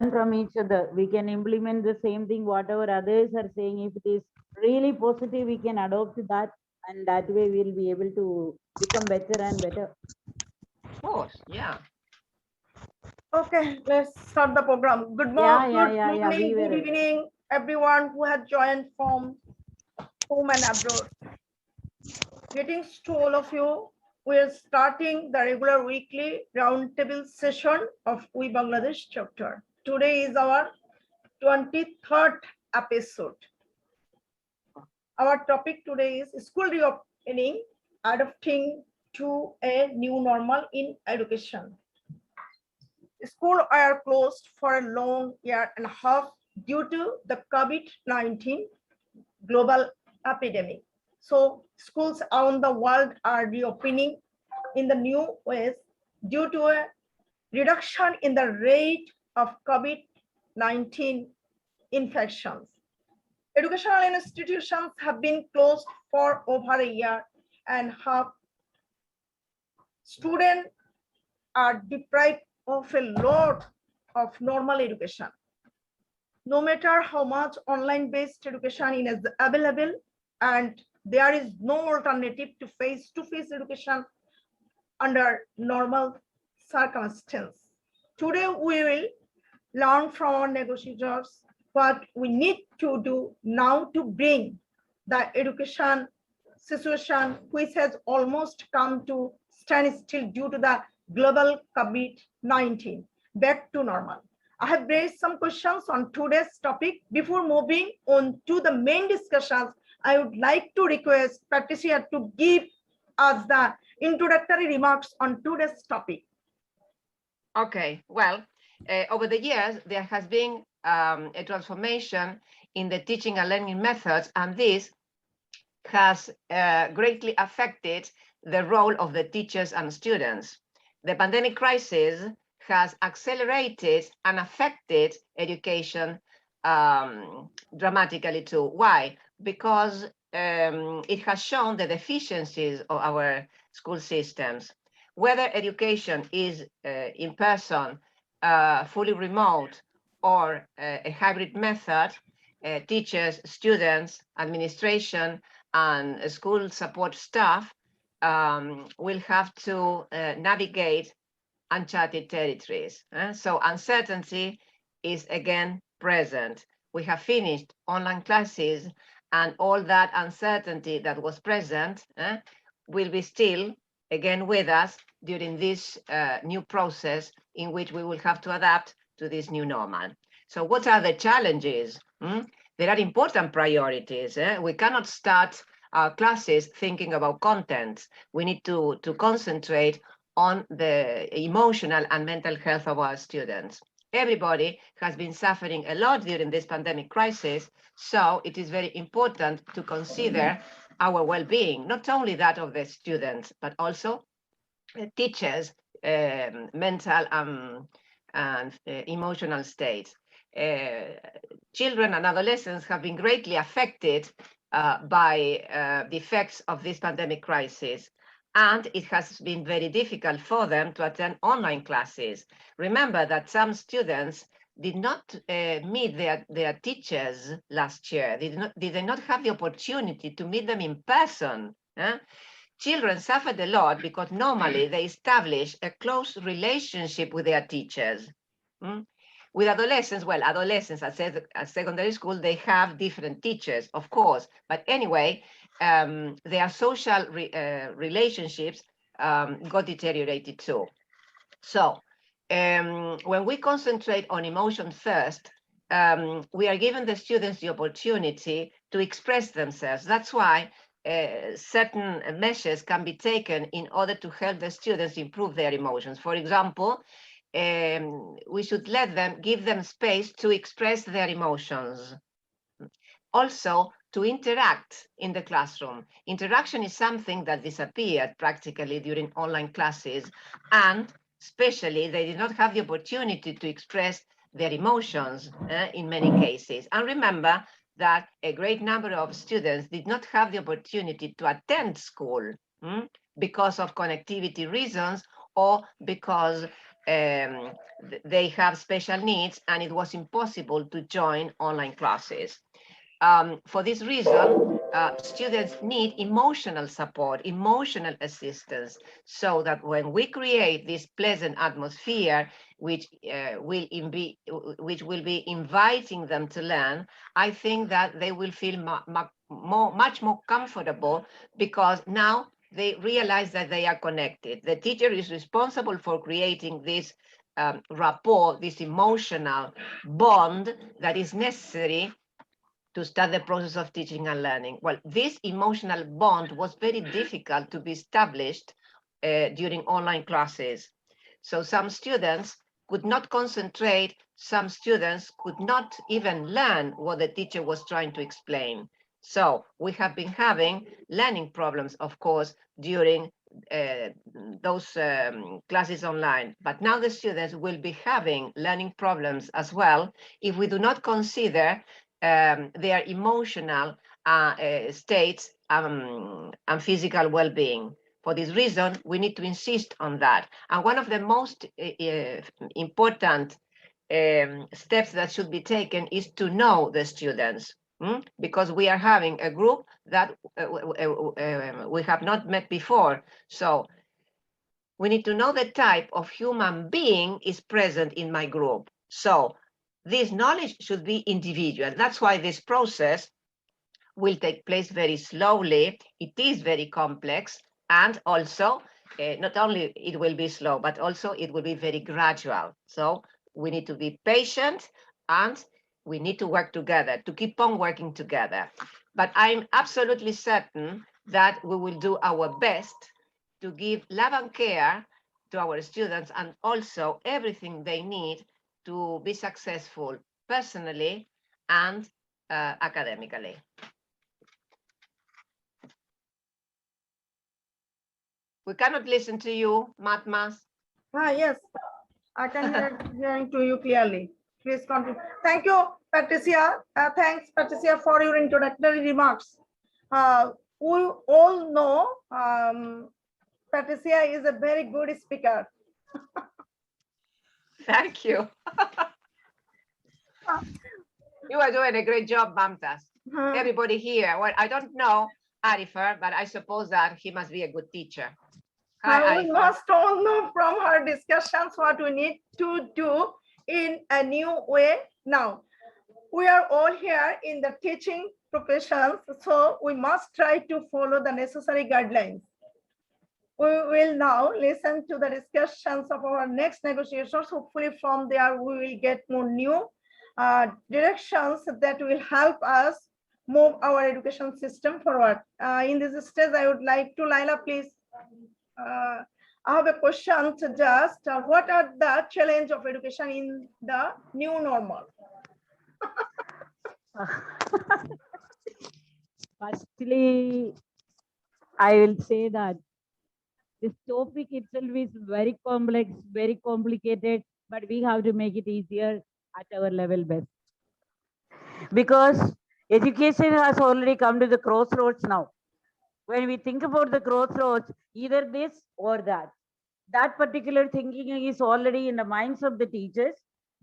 learn from each other. We can implement the same thing, whatever others are saying. If it is really positive, we can adopt that, and that way we'll be able to become better and better. Of course, yeah. Okay, let's start the program. Good morning, good evening, everyone who has joined from home and abroad. Greetings to all of you. We are starting the regular weekly roundtable session of We Bangladesh chapter. Today is our 23rd episode. Our topic today is school reopening, adapting to a new normal in education. Schools are closed for a long year and a half due to the COVID-19 global epidemic. So schools around the world are reopening in the new ways due to a reduction in the rate of COVID-19 infections. Educational institutions have been closed for over a year and half. Students are deprived of a lot of normal education. No matter how much online-based education is available, and there is no alternative to face-to-face education under normal circumstances. Today, we will learn from our negotiators what we need to do now to bring the education situation, which has almost come to standstill due to the global COVID-19, back to normal. I have raised some questions on today's topic. Before moving on to the main discussions, I would like to request Patricia to give us the introductory remarks on today's topic. Okay, well, over the years, there has been a transformation in the teaching and learning methods, and this has greatly affected the role of the teachers and students. The pandemic crisis has accelerated and affected education dramatically too. Why? Because it has shown the deficiencies of our school systems. Whether education is in person, fully remote, or a hybrid method, teachers, students, administration, and school support staff will have to navigate uncharted territories. So uncertainty is again present. We have finished online classes, and all that uncertainty that was present will be still again with us during this new process in which we will have to adapt to this new normal. So what are the challenges? There are important priorities. We cannot start our classes thinking about content. We need to concentrate on the emotional and mental health of our students. Everybody has been suffering a lot during this pandemic crisis, so it is very important to consider our well-being, not only that of the students, but also teachers' mental and emotional state. Children and adolescents have been greatly affected by the effects of this pandemic crisis, and it has been very difficult for them to attend online classes. Remember that some students did not meet their teachers last year. They did not have the opportunity to meet them in person. Children suffered a lot because normally they establish a close relationship with their teachers. With adolescents, well, adolescents at secondary school, they have different teachers, of course. But anyway, their social relationships got deteriorated too. So when we concentrate on emotion first, we are giving the students the opportunity to express themselves. That's why certain measures can be taken in order to help the students improve their emotions. For example, we should give them space to express their emotions. Also, to interact in the classroom. Interaction is something that disappeared practically during online classes, and especially they did not have the opportunity to express their emotions in many cases. And remember that a great number of students did not have the opportunity to attend school because of connectivity reasons, or because they have special needs and it was impossible to join online classes. For this reason, students need emotional support, emotional assistance, so that when we create this pleasant atmosphere, which will be inviting them to learn, I think that they will feel much more comfortable, because now they realize that they are connected. The teacher is responsible for creating this rapport, this emotional bond that is necessary to start the process of teaching and learning. Well, this emotional bond was very difficult to be established during online classes. So some students could not concentrate, some students could not even learn what the teacher was trying to explain. So we have been having learning problems, of course, during those classes online. But now the students will be having learning problems as well if we do not consider their emotional states and physical well-being. For this reason, we need to insist on that. And one of the most important steps that should be taken is to know the students, because we are having a group that we have not met before. So we need to know the type of human being is present in my group. So this knowledge should be individual. That's why this process will take place very slowly. It is very complex, and also not only it will be slow, but also it will be very gradual. So we need to be patient and we need to work together, to keep on working together. But I'm absolutely certain that we will do our best to give love and care to our students, and also everything they need to be successful personally and academically. We cannot listen to you, Manmask. Yes, I can hear to you clearly. Please continue. Thank you, Patricia. Thanks, Patricia, for your introductory remarks. We all know Patricia is a very good speaker. Thank you. You are doing a great job, Mamtas. Everybody here, well, I don't know Arifer, but I suppose that he must be a good teacher. Hi, we must all know from her discussions what we need to do in a new way now. We are all here in the teaching professions, so we must try to follow the necessary guidelines. We will now listen to the discussions of our next negotiations. Hopefully from there we will get more new directions that will help us move our education system forward. In this stage, I would like to, Laila, please. I have a question to just what are the challenge of education in the new normal? Firstly, I will say that this topic itself is very complex, very complicated, but we have to make it easier at our level best. Because education has already come to the crossroads now. When we think about the crossroads, either this or that. That particular thinking is already in the minds of the teachers,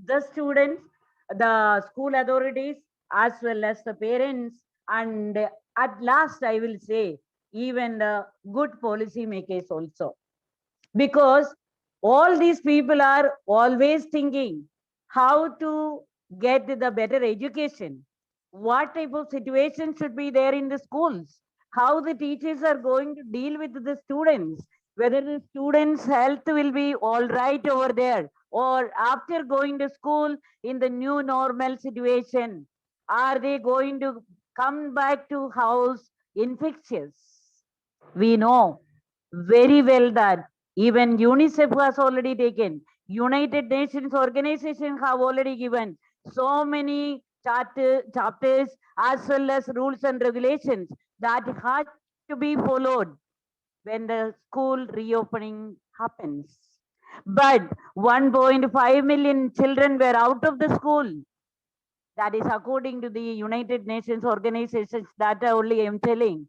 the students, the school authorities, as well as the parents, and at last, I will say, even the good policy makers also. Because all these people are always thinking how to get the better education, what type of situation should be there in the schools, how the teachers are going to deal with the students, whether the students' health will be all right over there, or after going to school in the new normal situation, are they going to come back to house infectious? We know very well that even UNICEF has already taken, United Nations organization have already given so many chapters as well as rules and regulations that had to be followed when the school reopening happens. But 1.5 million children were out of the school. That is according to the United Nations organizations that only I am telling.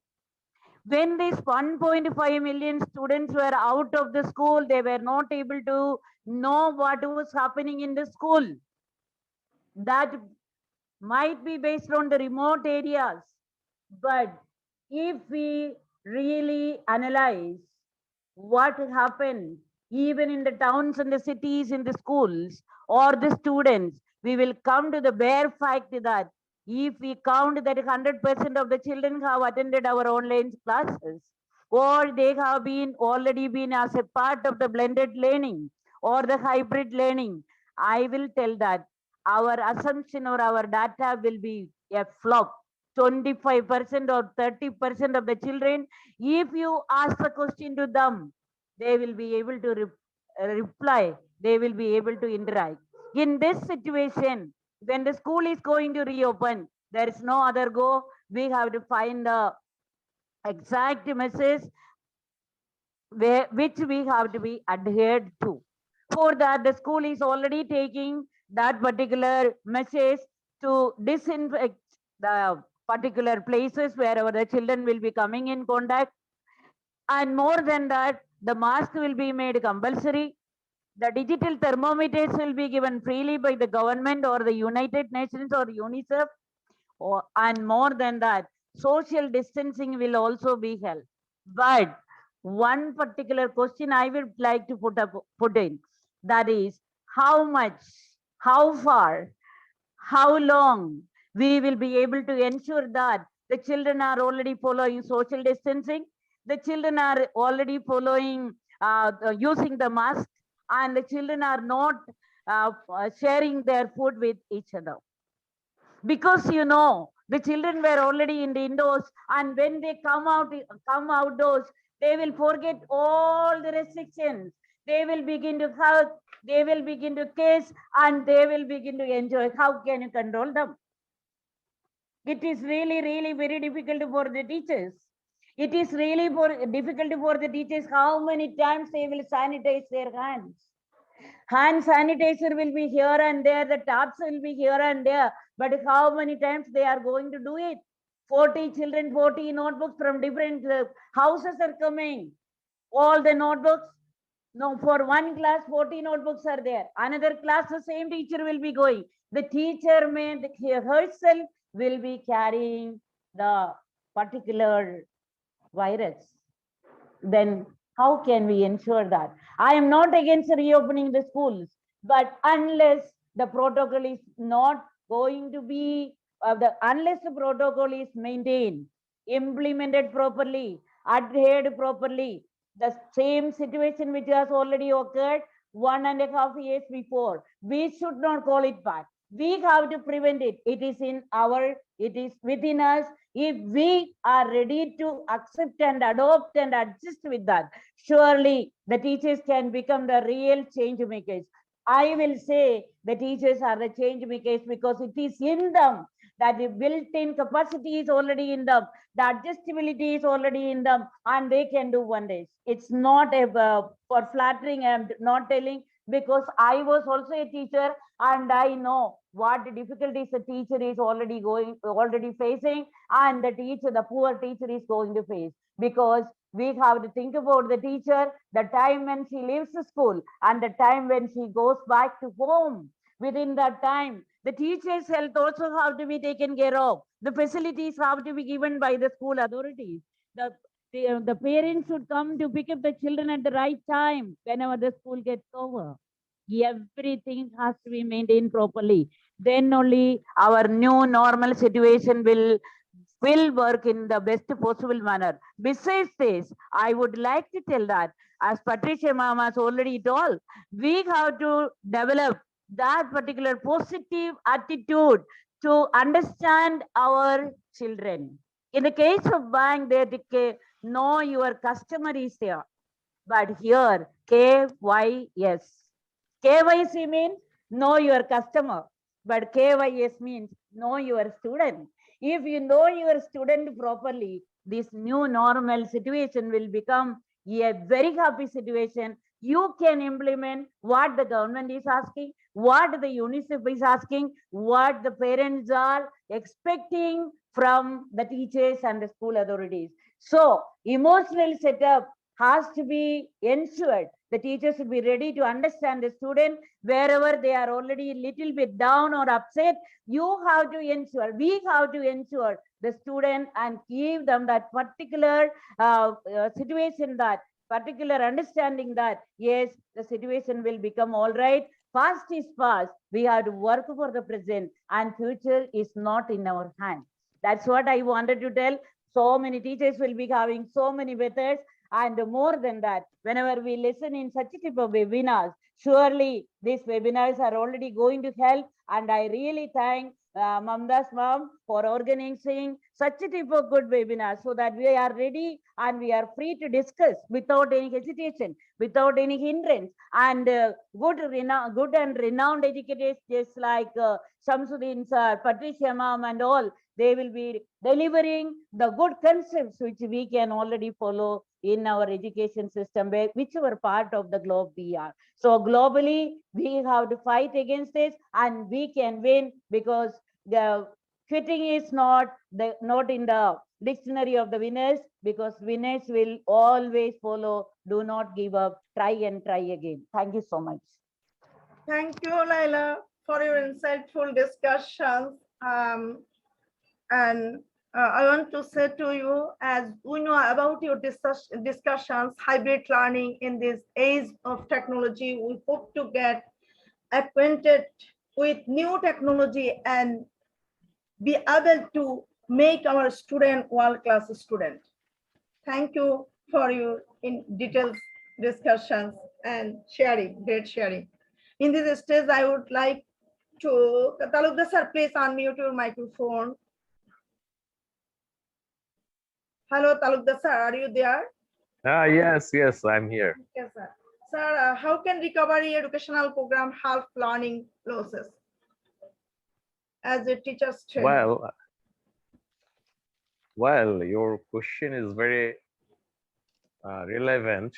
When these 1.5 million students were out of the school, they were not able to know what was happening in the school. That might be based on the remote areas. But if we really analyze what happened, even in the towns and the cities, in the schools or the students, we will come to the bare fact that if we count that 100% of the children have attended our online classes, or they have been already been as a part of the blended learning or the hybrid learning, I will tell that our assumption or our data will be a flop. 25% or 30% of the children, if you ask the question to them, they will be able to reply, they will be able to interact. In this situation, when the school is going to reopen, there is no other go. We have to find the exact message which we have to be adhered to. For that, the school is already taking that particular message to disinfect the particular places wherever the children will be coming in contact. And more than that, the mask will be made compulsory. The digital thermometers will be given freely by the government or the United Nations or UNICEF. And more than that, social distancing will also be held. But one particular question I would like to put in, that is how much, how far, how long we will be able to ensure that the children are already following social distancing, the children are already following using the mask, and the children are not sharing their food with each other. Because the children were already in the indoors, and when they come outdoors, they will forget all the restrictions. They will begin to hug, they will begin to kiss, and they will begin to enjoy. How can you control them? It is really, really very difficult for the teachers. It is really difficult for the teachers how many times they will sanitize their hands. Hand sanitizer will be here and there, the taps will be here and there, but how many times they are going to do it? 40 children, 40 notebooks from different houses are coming. All the notebooks, no, for one class, 40 notebooks are there. Another class, the same teacher will be going. The teacher herself will be carrying the particular virus. Then how can we ensure that? I am not against reopening the schools, but unless the protocol is not going to be, unless the protocol is maintained, implemented properly, adhered properly, the same situation which has already occurred 1.5 years before, we should not call it back. We have to prevent it. It is within us. If we are ready to accept and adopt and adjust with that, surely the teachers can become the real change makers. I will say the teachers are the change makers because it is in them, that the built-in capacity is already in them, the adjustability is already in them, and they can do wonders. It's not for flattering. I'm not telling, because I was also a teacher and I know what difficulties the teacher is already facing, and the poor teacher is going to face. Because we have to think about the teacher, the time when she leaves the school and the time when she goes back to home. Within that time, the teacher's health also have to be taken care of. The facilities have to be given by the school authorities. The parents should come to pick up the children at the right time whenever the school gets over. Everything has to be maintained properly. Then only our new normal situation will work in the best possible manner. Besides this, I would like to tell that, as Patricia Mama has already told, we have to develop that particular positive attitude to understand our children. In the case of bank, they know your customer is there. But here, KYS. KYC means know your customer, but KYS means know your student. If you know your student properly, this new normal situation will become a very happy situation. You can implement what the government is asking, what the UNICEF is asking, what the parents are expecting from the teachers and the school authorities. So emotional setup has to be ensured The teacher should be ready to understand the student wherever they are already a little bit down or upset. You have to ensure, we have to ensure the student and give them that particular situation, that particular understanding that yes, the situation will become all right. Past is past. We have to work for the present, and future is not in our hands. That's what I wanted to tell. So many teachers will be having so many methods, and more than that, whenever we listen in such a type of webinars, surely these webinars are already going to help. And I really thank Mamda's mom for organizing such a type of good webinar so that we are ready and we are free to discuss without any hesitation, without any hindrance. And good and renowned educators just like Shamsuddin sir, Patricia mom and all, they will be delivering the good concepts which we can already follow in our education system, whichever part of the globe we are. So globally, we have to fight against this, and we can win, because the quitting is not in the dictionary of the winners, because winners will always follow. Do not give up. Try and try again. Thank you so much. Thank you, Laila, for your insightful discussions. And I want to say to you, as we know about your discussions, hybrid learning in this age of technology, we hope to get acquainted with new technology and be able to make our student world-class student. Thank you for your in details discussions and sharing, great sharing. In this stage, I would like to, Talukdar sir, please unmute your microphone. Hello, Talukdar sir, are you there? Yes, I'm here. Yes, sir. Sir, how can recovery educational program help learning losses as a teacher's training? Well, your question is very relevant.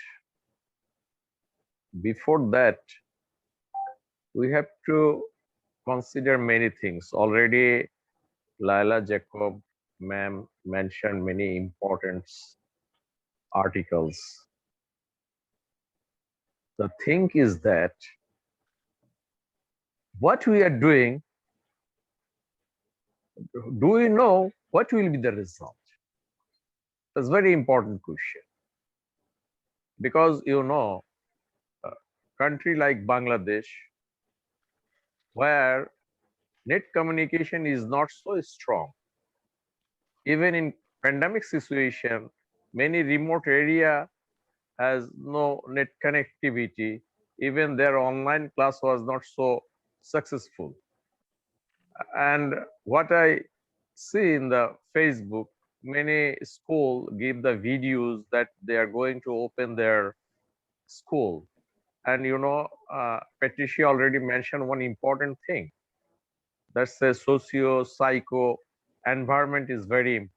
Before that, we have to consider many things. Already, Laila Jacob ma'am mentioned many important articles. The thing is that what we are doing, do we know what will be the result? That's a very important question. Because you know, a country like Bangladesh, where net communication is not so strong, even in pandemic situation, many remote area has no net connectivity. Even their online class was not so successful. And what I see in the Facebook, many school give the videos that they are going to open their school. And you know, Patricia already mentioned one important thing. That's the socio-psycho environment is very important.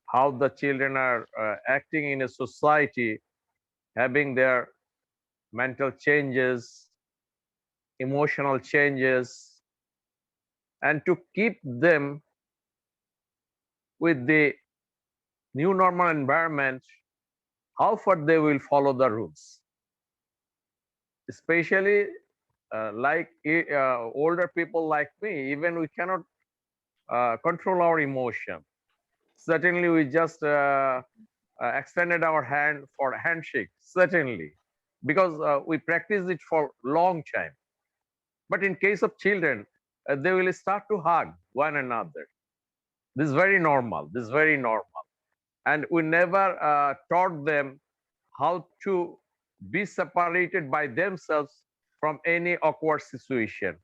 How the children are acting in a society, having their mental changes, emotional changes, and to keep them with the new normal environment, how far they will follow the rules. Especially older people like me, even we cannot control our emotion. Certainly, we just extended our hand for a handshake, certainly, because we practice it for long time. But in case of children, they will start to hug one another. This is very normal. This is very normal. And we never taught them how to be separated by themselves from any awkward situation.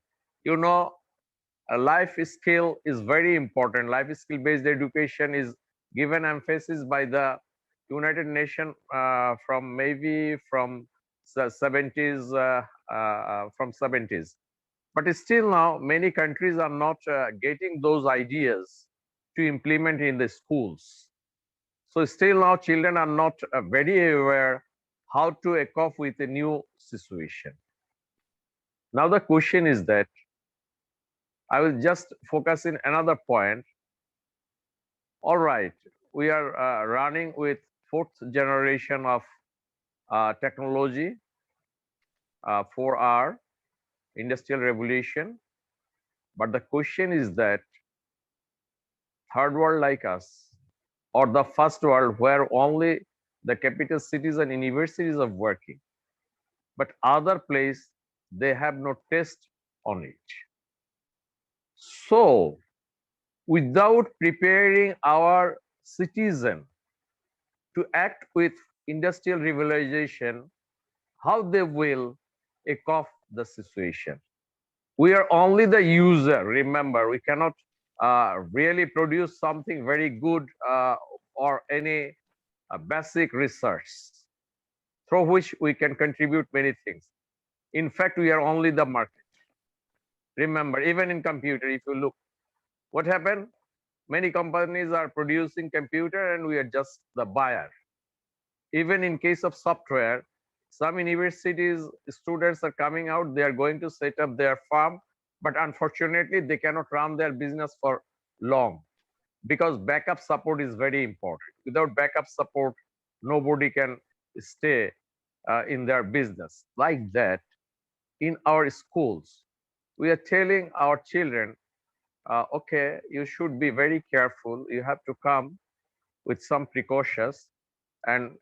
You know, a life skill is very important. Life skill based education is given emphasis by the United Nations from maybe from the 70s, from 70s. But still now, many countries are not getting those ideas to implement in the schools. So still now, children are not very aware how to cope with a new situation. Now the question is that I will just focus in another point. All right, we are running with fourth generation of technology for our industrial revolution. But the question is that third world like us, or the first world where only the capital cities and universities are working, but other place they have no test on it. So without preparing our citizen to act with industrial revolution, how they will cope the situation? We are only the user. Remember, we cannot really produce something very good or any basic research through which we can contribute many things. In fact, we are only the market. Remember, even in computer, if you look, what happened? Many companies are producing computer and we are just the buyer. Even in case of software, some universities students are coming out, they are going to set up their farm, but unfortunately they cannot run their business for long because backup support is very important. Without backup support, nobody can stay in their business. Like that, in our schools, we are telling our children, okay, you should be very careful. You have to come with some precautions. And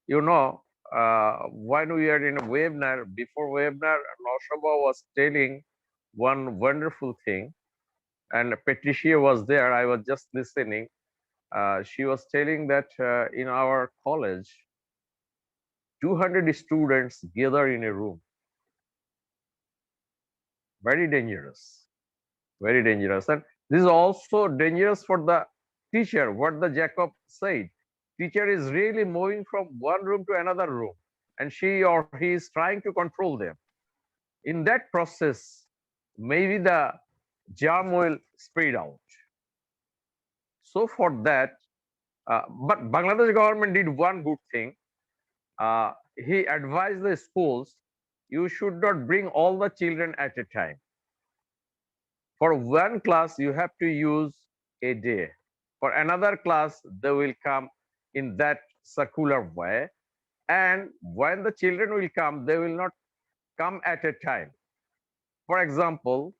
you know, when we are in a webinar, before webinar, Noshaba was telling one wonderful thing, and Patricia was there. I was just listening. She was telling that in our college, 200 students gather in a room. Very dangerous, very dangerous. And this is also dangerous for the teacher, what the Jacob said. Teacher is really moving from one room to another room, and she or he is trying to control them. In that process, maybe the germ will spread out. So for that, but Bangladesh government did one good thing. He advised the schools, you should not bring all the children at a time. For one class, you have to use a day. For another class, they will come in that circular way. And when the children will come, they will not come at a time. For example,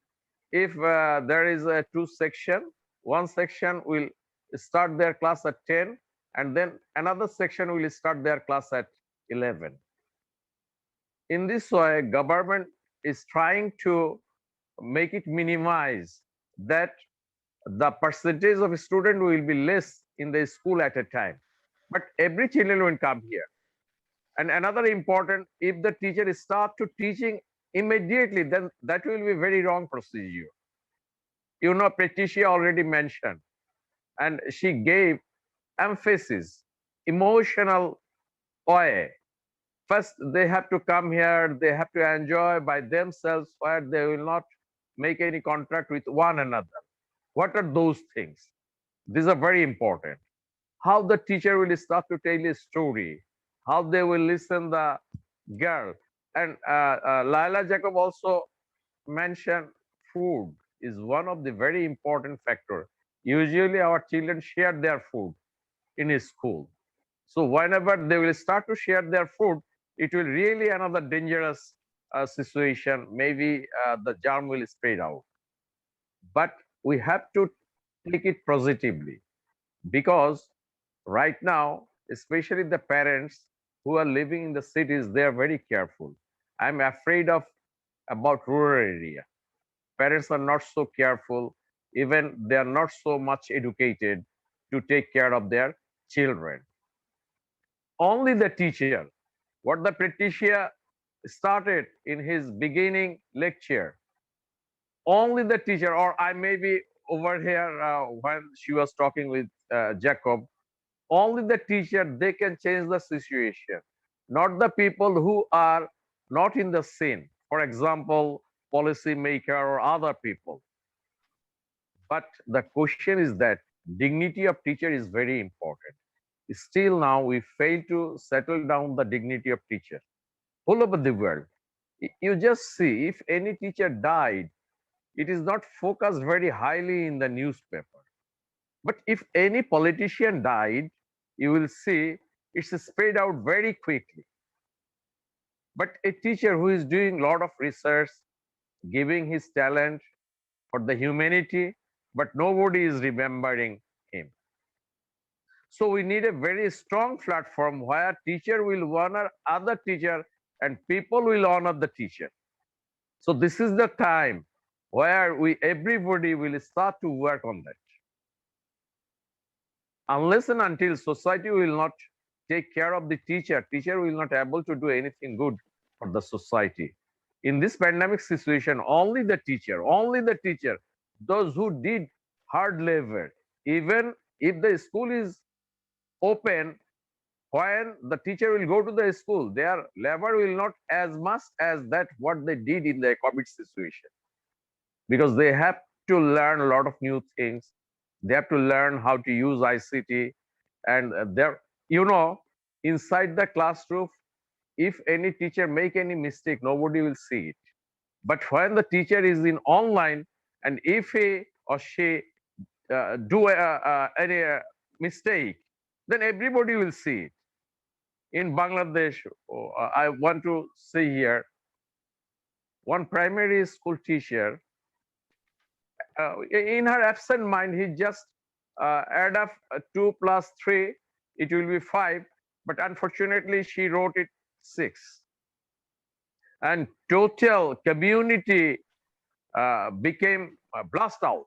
if there is a two section, one section will start their class at 10, and then another section will start their class at 11. In this way, government is trying to make it minimize that the percentage of student will be less in the school at a time, but every children will come here. And another important, if the teacher start to teaching immediately, then that will be very wrong procedure. You know, Patricia already mentioned, and she gave emphasis, emotional way. First, they have to come here, they have to enjoy by themselves, where they will not make any contract with one another. What are those things? These are very important. How the teacher will start to tell a story, how they will listen the girl. And Laila Jacob also mentioned food is one of the very important factor. Usually our children share their food in a school. So whenever they will start to share their food, it will really another dangerous situation. Maybe the germ will spread out. But we have to take it positively, because right now, especially the parents who are living in the cities, they are very careful. I'm afraid of about rural area. Parents are not so careful, even they are not so much educated to take care of their children. Only the teacher, what the Patricia started in his beginning lecture, only the teacher, or I may be over here when she was talking with Jacob, only the teacher, they can change the situation, not the people who are not in the scene. For example, policy maker or other people. But the question is that dignity of teacher is very important. Still now we fail to settle down the dignity of teacher all over the world. You just see, if any teacher died, it is not focused very highly in the newspaper. But if any politician died, you will see it's spread out very quickly. But a teacher who is doing a lot of research, giving his talent for the humanity, but nobody is remembering him. So we need a very strong platform where teacher will honor other teacher and people will honor the teacher. So this is the time where everybody will start to work on that. Unless and until society will not take care of the teacher, teacher will not able to do anything good for the society. In this pandemic situation, only the teacher, those who did hard labor, even if the school is open, when the teacher will go to the school, their labor will not as much as that what they did in the COVID situation, because they have to learn a lot of new things. They have to learn how to use ICT, and inside the classroom, if any teacher make any mistake, nobody will see it. But when the teacher is in online, and if he or she do any mistake, then everybody will see it. In Bangladesh, I want to say here, one primary school teacher, in her absent mind, he just add up 2 plus 3, it will be 5, but unfortunately she wrote it 6. And total community became blast out.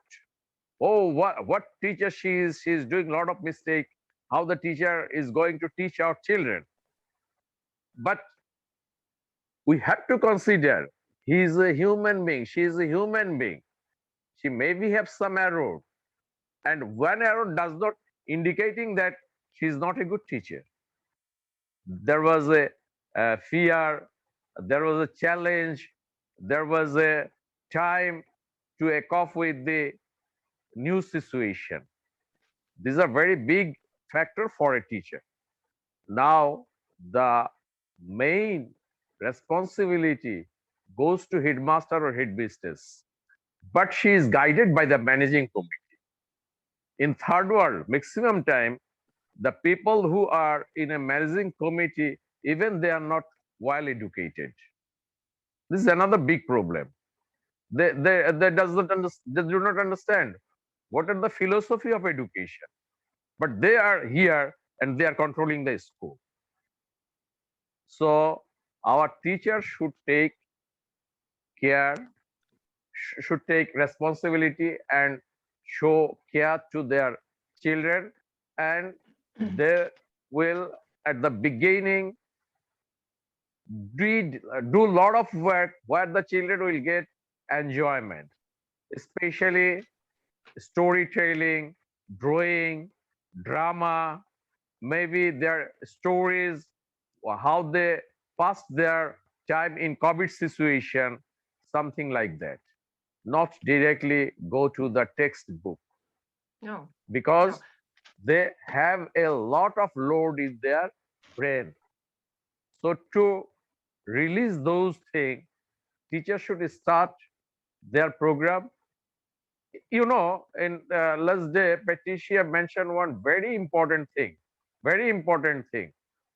Oh, what teacher she is doing a lot of mistake, how the teacher is going to teach our children. But we have to consider he is a human being, she is a human being. She maybe have some error, and one error does not indicating that she is not a good teacher. There was a fear, there was a challenge, there was a time to cope with the new situation. These are very big factor for a teacher. Now the main responsibility goes to headmaster or headmistress, but she is guided by the managing committee. In third world, maximum time, the people who are in a managing committee, even they are not well educated. This is another big problem. They they do not understand what are the philosophy of education, but they are here and they are controlling the school. So our teachers should take care, should take responsibility and show care to their children, and they will at the beginning do a lot of work where the children will get enjoyment, especially storytelling, drawing, drama, maybe their stories, or how they passed their time in COVID situation, something like that. Not directly go to the textbook, No. because No. they have a lot of load in their brain. So to release those things, teachers should start their program. In last day, Patricia mentioned one very important thing. Very important thing.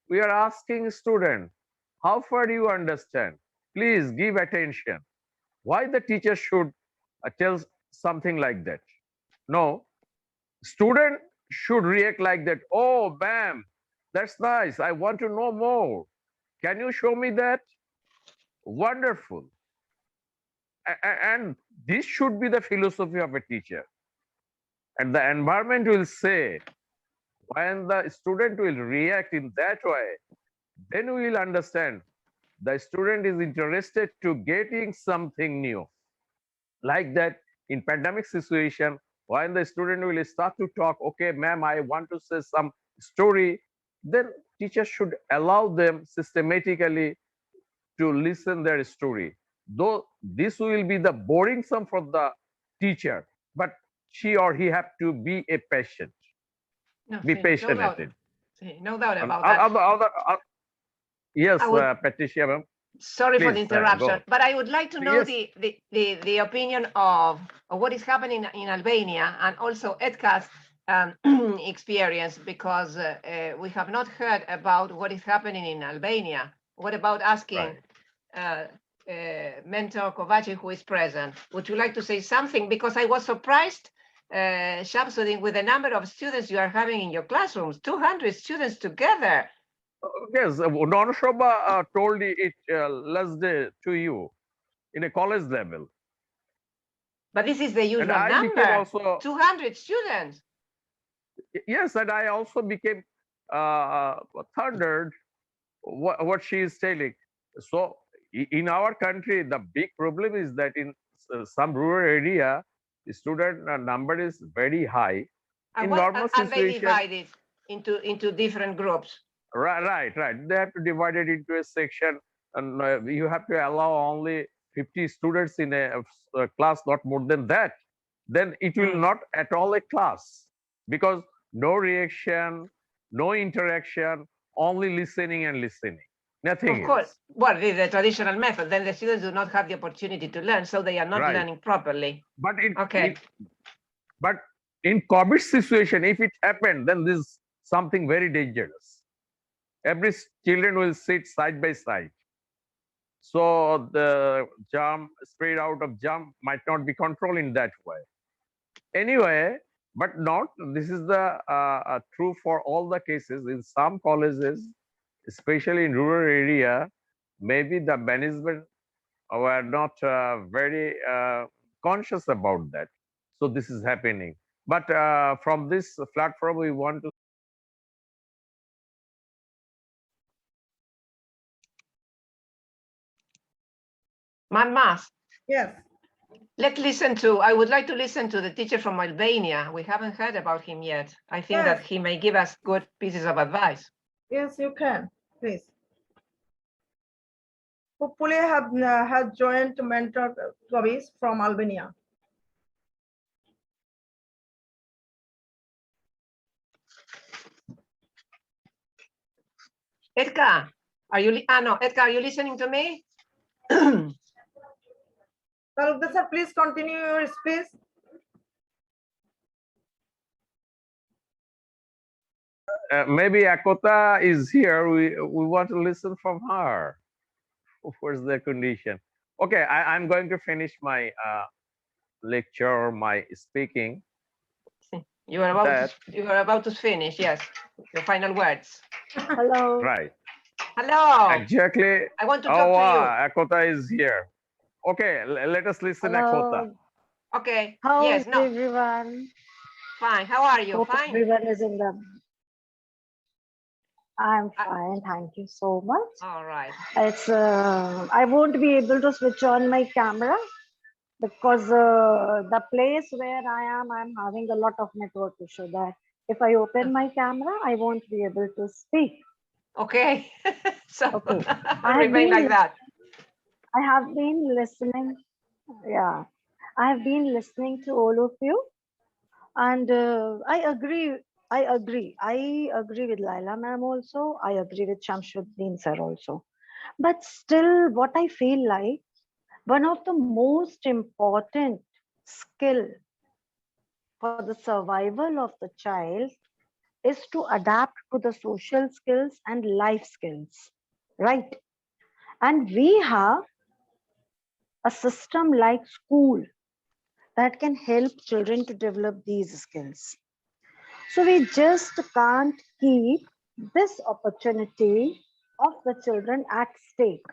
We are asking students, how far do you understand? Please give attention. Why the teacher should tell something like that? No, student should react like that. Oh, ma'am, that's nice. I want to know more. Can you show me that? Wonderful. And this should be the philosophy of a teacher. And the environment will say, when the student will react in that way, then we will understand the student is interested to getting something new. Like that, in pandemic situation, when the student will start to talk, okay, ma'am, I want to say some story, then teacher should allow them systematically to listen their story. Though this will be the boring sum for the teacher, but she or he have to be a patient, No, be sí, no doubt. passionate. Sí, no doubt And about that. yes, I would, Patricia, ma'am, sorry for the please interruption, go. but I would like to know Yes. the opinion of what is happening in Albania, and also Edgar's experience, because we have not heard about what is happening in Albania. What about asking Right. Mentor Kovaci, who is present? Would you like to say something? Because I was surprised, Shamsuddin, with the number of students you are having in your classrooms, 200 students together. Yes, Nonashoba told it last day to you in a college level. But this is the And usual I became number, also, 200 students. yes, and I also became thundered what she is telling. So in our country, the big problem is that in some rural area, the student number is very high. In normal And they situation, divide it into different groups. right. They have to divide it into a section, and you have to allow only 50 students in a class, not more than that. Then it will not at all a class, because no reaction, no interaction, only listening and listening. Nothing Of course. else. Well, the traditional method, then the students do not have the opportunity to learn, so they are not Right. learning properly. But Okay. but in COVID situation, if it happened, then this is something very dangerous. Every children will sit side by side. So the germ spread out of germ might not be controlled in that way. Anyway, but not, this is the true for all the cases. In some colleges, especially in rural area, maybe the management were not very conscious about that. So this is happening. But from this platform, we want to Manmask, Yes. I would like to listen to the teacher from Albania. We haven't heard about him yet. I think that Yes. he may give us good pieces of advice. Yes, you can, please. Hopefully, I have joined mentor Gavis from Albania. Edgar, Edgar, are you listening to me? Talukdar sir, please continue your speech. maybe Akota is here. We want to listen from her. What's the condition? Okay, I'm going to finish my lecture, my speaking. You are about to finish, yes. Your final words. Hello. Right. Hello. Exactly. I want to talk to you. Akota is here. Okay, let us listen, Akota. Hello. Okay. How Yes, is no. everyone? Fine. How are you? Hope Fine. everyone is in the. I'm fine. Thank you so much. All right. It's I won't be able to switch on my camera because the place where I'm having a lot of network issue. That if I open my camera, I won't be able to speak. Okay. So Okay. remain like that. I have been listening. Yeah, I have been listening to all of you, and I agree. I agree with Laila ma'am also. I agree with Shamsuddin sir also. But still, what I feel like one of the most important skill for the survival of the child is to adapt to the social skills and life skills, right? And we have a system like school that can help children to develop these skills. So we just can't keep this opportunity of the children at stake.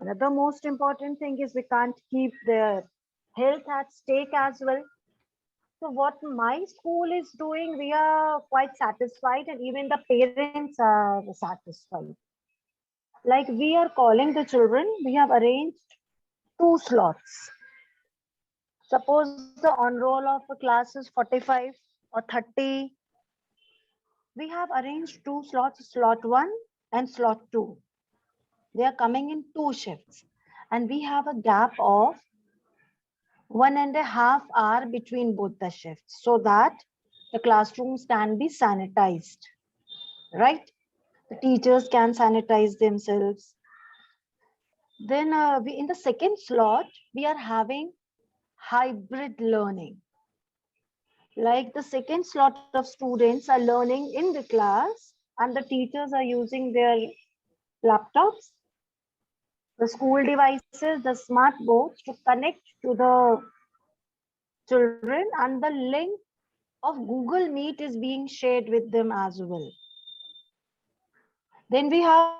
Another most important thing is we can't keep their health at stake as well. So what my school is doing, we are quite satisfied, and even the parents are satisfied. Like we are calling the children, we have arranged 2 slots. Suppose the on-roll of a class is 45 or 30. We have arranged 2 slots, slot 1 and slot 2. They are coming in 2 shifts. And we have a gap of 1.5 hours between both the shifts so that the classrooms can be sanitized, right? The teachers can sanitize themselves. Then in the second slot, we are having hybrid learning. Like the second slot of students are learning in the class and the teachers are using their laptops, the school devices, the smart boards to connect to the children, and the link of Google Meet is being shared with them as well. Then we have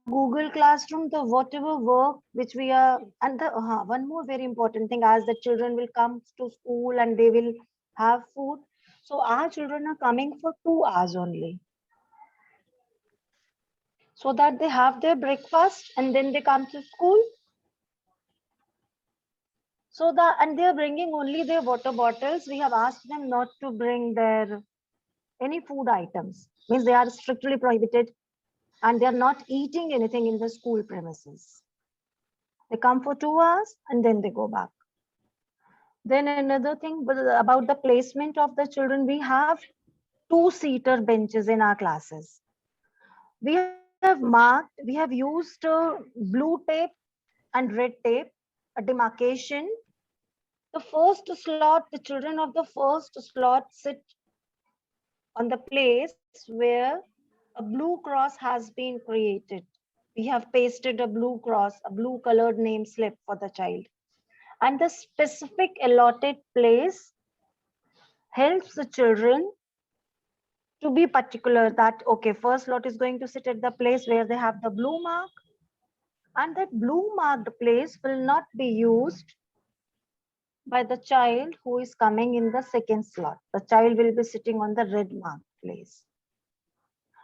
Google Classroom, the whatever work which we are, and the one more very important thing, as the children will come to school and they will have food. So our children are coming for 2 hours only, so that they have their breakfast and then they come to school. So that, and they are bringing only their water bottles. We have asked them not to bring their any food items. Means they are strictly prohibited, and they are not eating anything in the school premises. They come for 2 hours and then they go back. Then another thing about the placement of the children, we have two-seater benches in our classes. We have used blue tape and red tape, a demarcation. The first slot, the children of the first slot sit on the place where a blue cross has been created. We have pasted a blue cross, a blue colored name slip for the child. And the specific allotted place helps the children to be particular that, okay, first lot is going to sit at the place where they have the blue mark, and that blue marked place will not be used by the child who is coming in the second slot. The child will be sitting on the red marked place.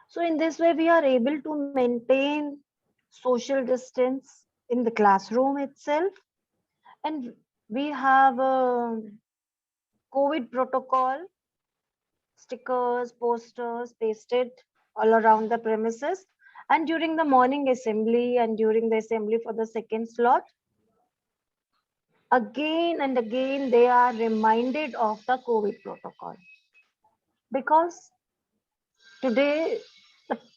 So in this way, we are able to maintain social distance in the classroom itself. And we have a COVID protocol, stickers, posters pasted all around the premises. And during the morning assembly and during the assembly for the second slot, again and again, they are reminded of the COVID protocol. Because today,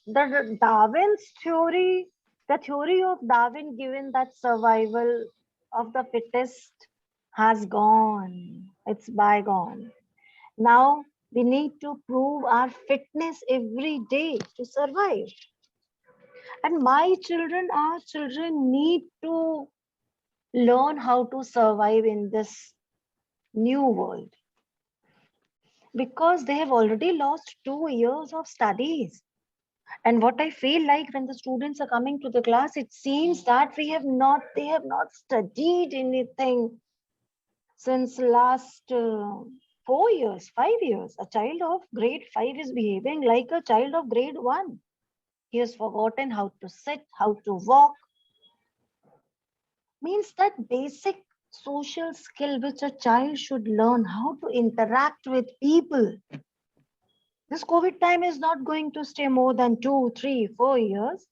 the Darwin's theory, the theory of Darwin given that survival of the fittest has gone. It's bygone. Now we need to prove our fitness every day to survive. And my children, our children need to learn how to survive in this new world. Because they have already lost 2 years of studies. And what I feel like when the students are coming to the class, it seems that they have not studied anything since last 4 years, 5 years. A child of grade 5 is behaving like a child of grade 1. He has forgotten how to sit, how to walk. Means that basic social skill which a child should learn, how to interact with people. This COVID time is not going to stay more than 2, 3, 4 years.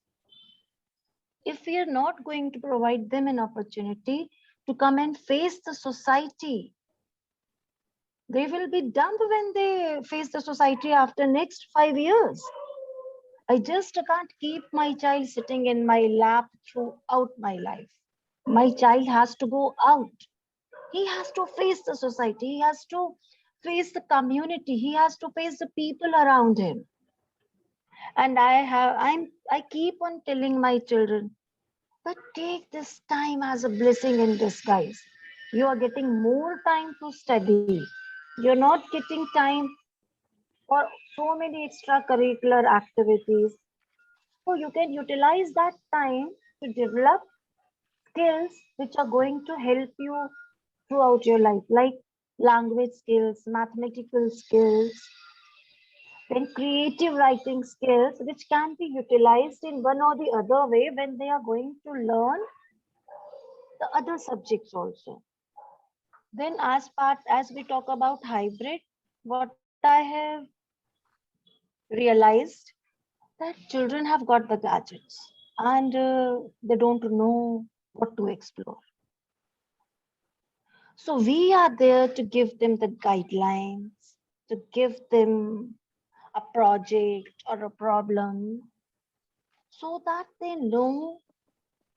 If we are not going to provide them an opportunity to come and face the society, they will be dumb when they face the society after next 5 years. I just can't keep my child sitting in my lap throughout my life. My child has to go out. He has to face the society. He has to face the community. He has to face the people around him. And I keep on telling my children, but take this time as a blessing in disguise. You are getting more time to study. You're not getting time for so many extracurricular activities. So you can utilize that time to develop skills which are going to help you throughout your life, like language skills, mathematical skills, then creative writing skills, which can be utilized in one or the other way when they are going to learn the other subjects also. Then as we talk about hybrid, what I have realized that children have got the gadgets and they don't know what to explore. So we are there to give them the guidelines, to give them a project or a problem so that they know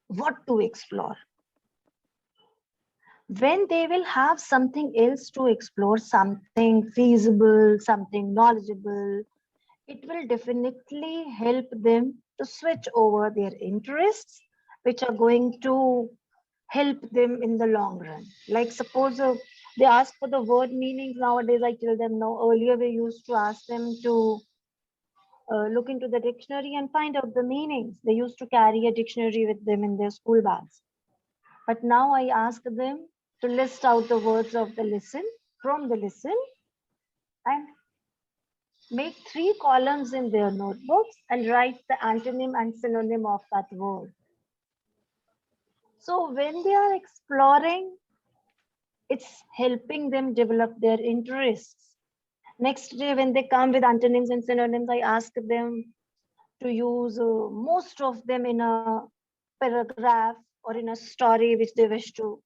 what to explore. When they will have something else to explore, something feasible, something knowledgeable, it will definitely help them to switch over their interests, which are going to help them in the long run. Like suppose they ask for the word meanings nowadays, I tell them no. Earlier we used to ask them to look into the dictionary and find out the meanings. They used to carry a dictionary with them in their school bags. But now I ask them to list out the words of the lesson from the lesson and make 3 columns in their notebooks and write the antonym and synonym of that word. So when they are exploring, it's helping them develop their interests. Next day, when they come with antonyms and synonyms, I ask them to use most of them in a paragraph or in a story which they wish to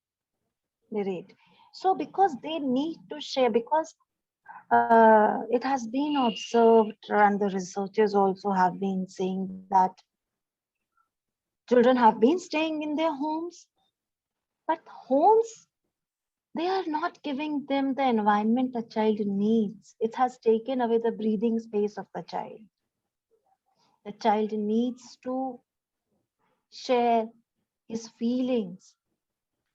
narrate. So because they need to share, because it has been observed and the researchers also have been saying that children have been staying in their homes, but homes, they are not giving them the environment a child needs. It has taken away the breathing space of the child. The child needs to share his feelings.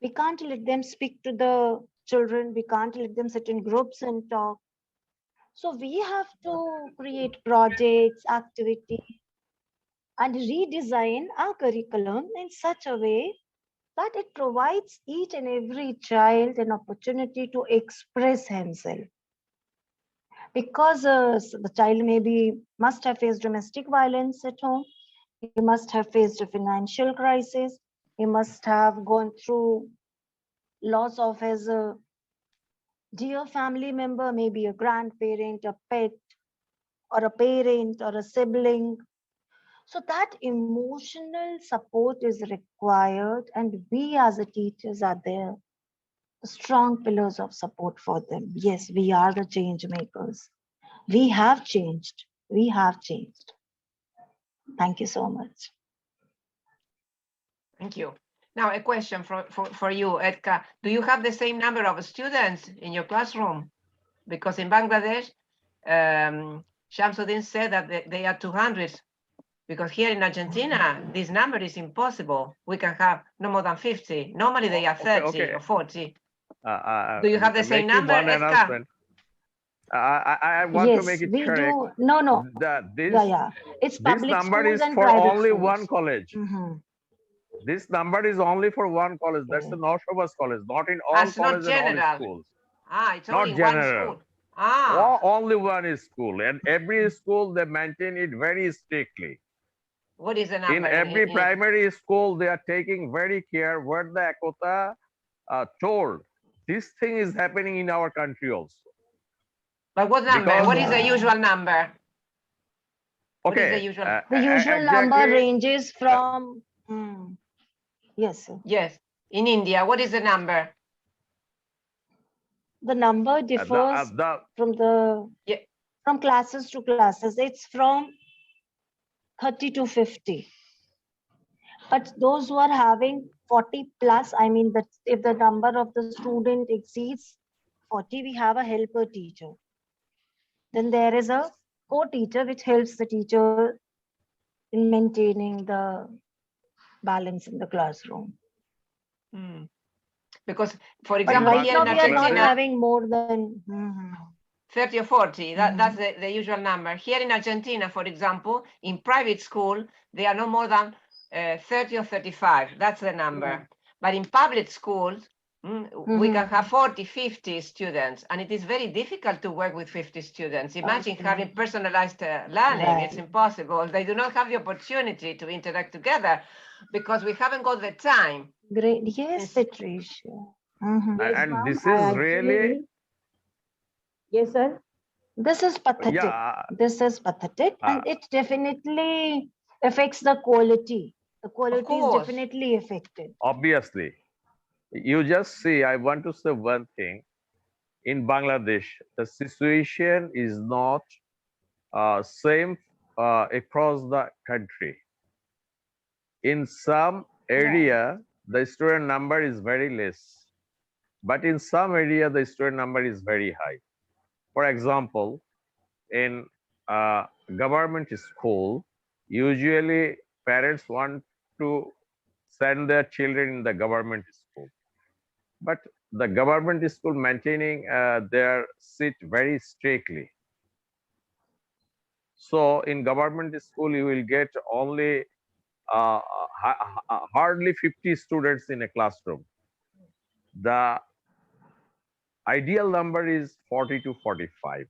We can't let them speak to the children. We can't let them sit in groups and talk. So we have to create projects, activities, and redesign our curriculum in such a way that it provides each and every child an opportunity to express himself. Because the child must have faced domestic violence at home, he must have faced a financial crisis, he must have gone through loss of his dear family member, maybe a grandparent, a pet, or a parent, or a sibling. So that emotional support is required, and we as a teachers are there, strong pillars of support for them. Yes, we are the change makers. We have changed. We have changed. Thank you so much. Thank you. Now, a question for you, Edka. Do you have the same number of students in your classroom? Because in Bangladesh, Shamsuddin said that they are 200. Because here in Argentina, this number is impossible. We can have no more than 50. Normally they are 30 or 40. Do you have the same number, Edka? I want to make it we correct. do. No. That this, It's this public number schools is and for private only schools. one college. This number is only for one college. That's the Northwest College, not in all It's not colleges and all general. schools. It's Not only one general. school. Only one is school, and every school they maintain it very strictly. What is the number? In every primary school, they are taking very care what the Ekota told. This thing is happening in our country also. But what number? Because, what is the usual number? What is Okay. the usual? The usual number ranges from. Yes, sir. Yes. In India, what is the number? The number differs from classes to classes. It's from 30 to 50. But those who are having 40 plus, I mean that if the number of the student exceeds 40, we have a helper teacher. Then there is a co-teacher which helps the teacher in maintaining the balance in the classroom. Because, for example, right here now in we are not Argentina, having more than 30 or 40. That's the usual number. Here in Argentina, for example, in private school, they are no more than 30 or 35. That's the number. But in public schools, we can have 40, 50 students, and it is very difficult to work with 50 students. Imagine having personalized learning. It's impossible. They do not have the opportunity to interact together because we haven't got the time. Great. Yes, Patricia. And this is really. Yes, sir. This is pathetic. This is pathetic, and it definitely affects the quality. The quality is definitely affected. Obviously. You just see, I want to say one thing. In Bangladesh, the situation is not same across the country. In some area, the student number is very less. But in some area, the student number is very high. For example, in government school, usually parents want to send their children in the government school, but the government school maintaining their seat very strictly. So in government school, you will get only hardly 50 students in a classroom. The ideal number is 40 to 45.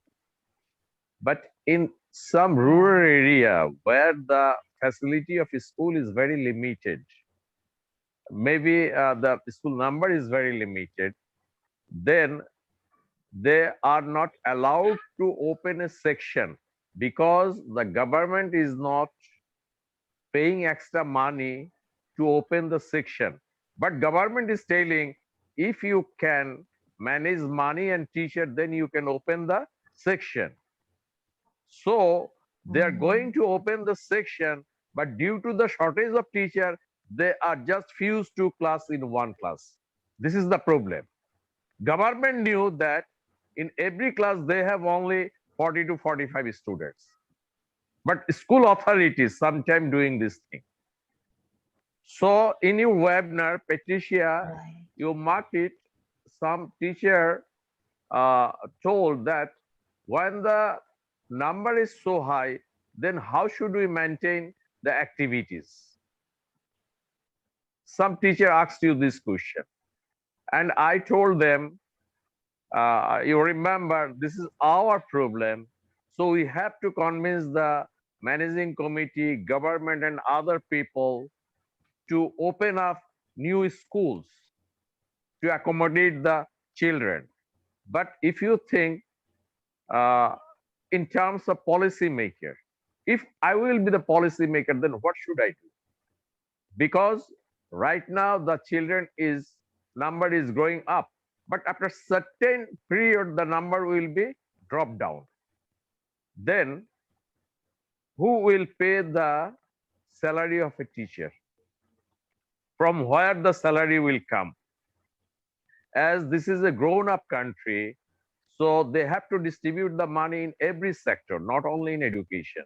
But in some rural area where the facility of a school is very limited, maybe the school number is very limited, then they are not allowed to open a section because the government is not paying extra money to open the section. But government is telling if you can manage money and teacher, then you can open the section. So they are going to open the section, but due to the shortage of teacher, they are just fused two class in one class. This is the problem. Government knew that in every class they have only 40 to 45 students. But school authorities sometimes doing this thing. So in your webinar, Patricia, you marked it, some teacher told that when the number is so high, then how should we maintain the activities? Some teacher asked you this question. And I told them, you remember, this is our problem. So we have to convince the managing committee, government, and other people to open up new schools to accommodate the children. But if you think in terms of policy maker, if I will be the policy maker, then what should I do? Because right now the children is number is growing up, but after certain period the number will be dropped down. Then who will pay the salary of a teacher? From where the salary will come? As this is a grown-up country, so they have to distribute the money in every sector, not only in education.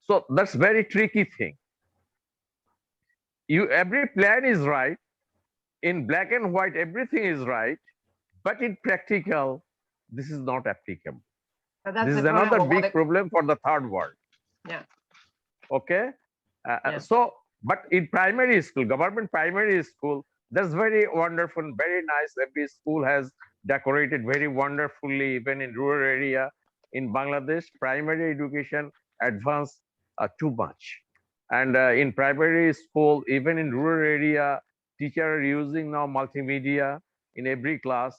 So that's very tricky thing. Every plan is right. In black and white, everything is right. But in practical, this is not applicable. So that's This the is another problem big problem for the third world. Yeah. Okay. Yeah. So, but in primary school, government primary school, that's very wonderful, very nice. Every school has decorated very wonderfully, even in rural area. In Bangladesh, primary education advanced too much. And in primary school, even in rural area, teacher are using now multimedia in every class.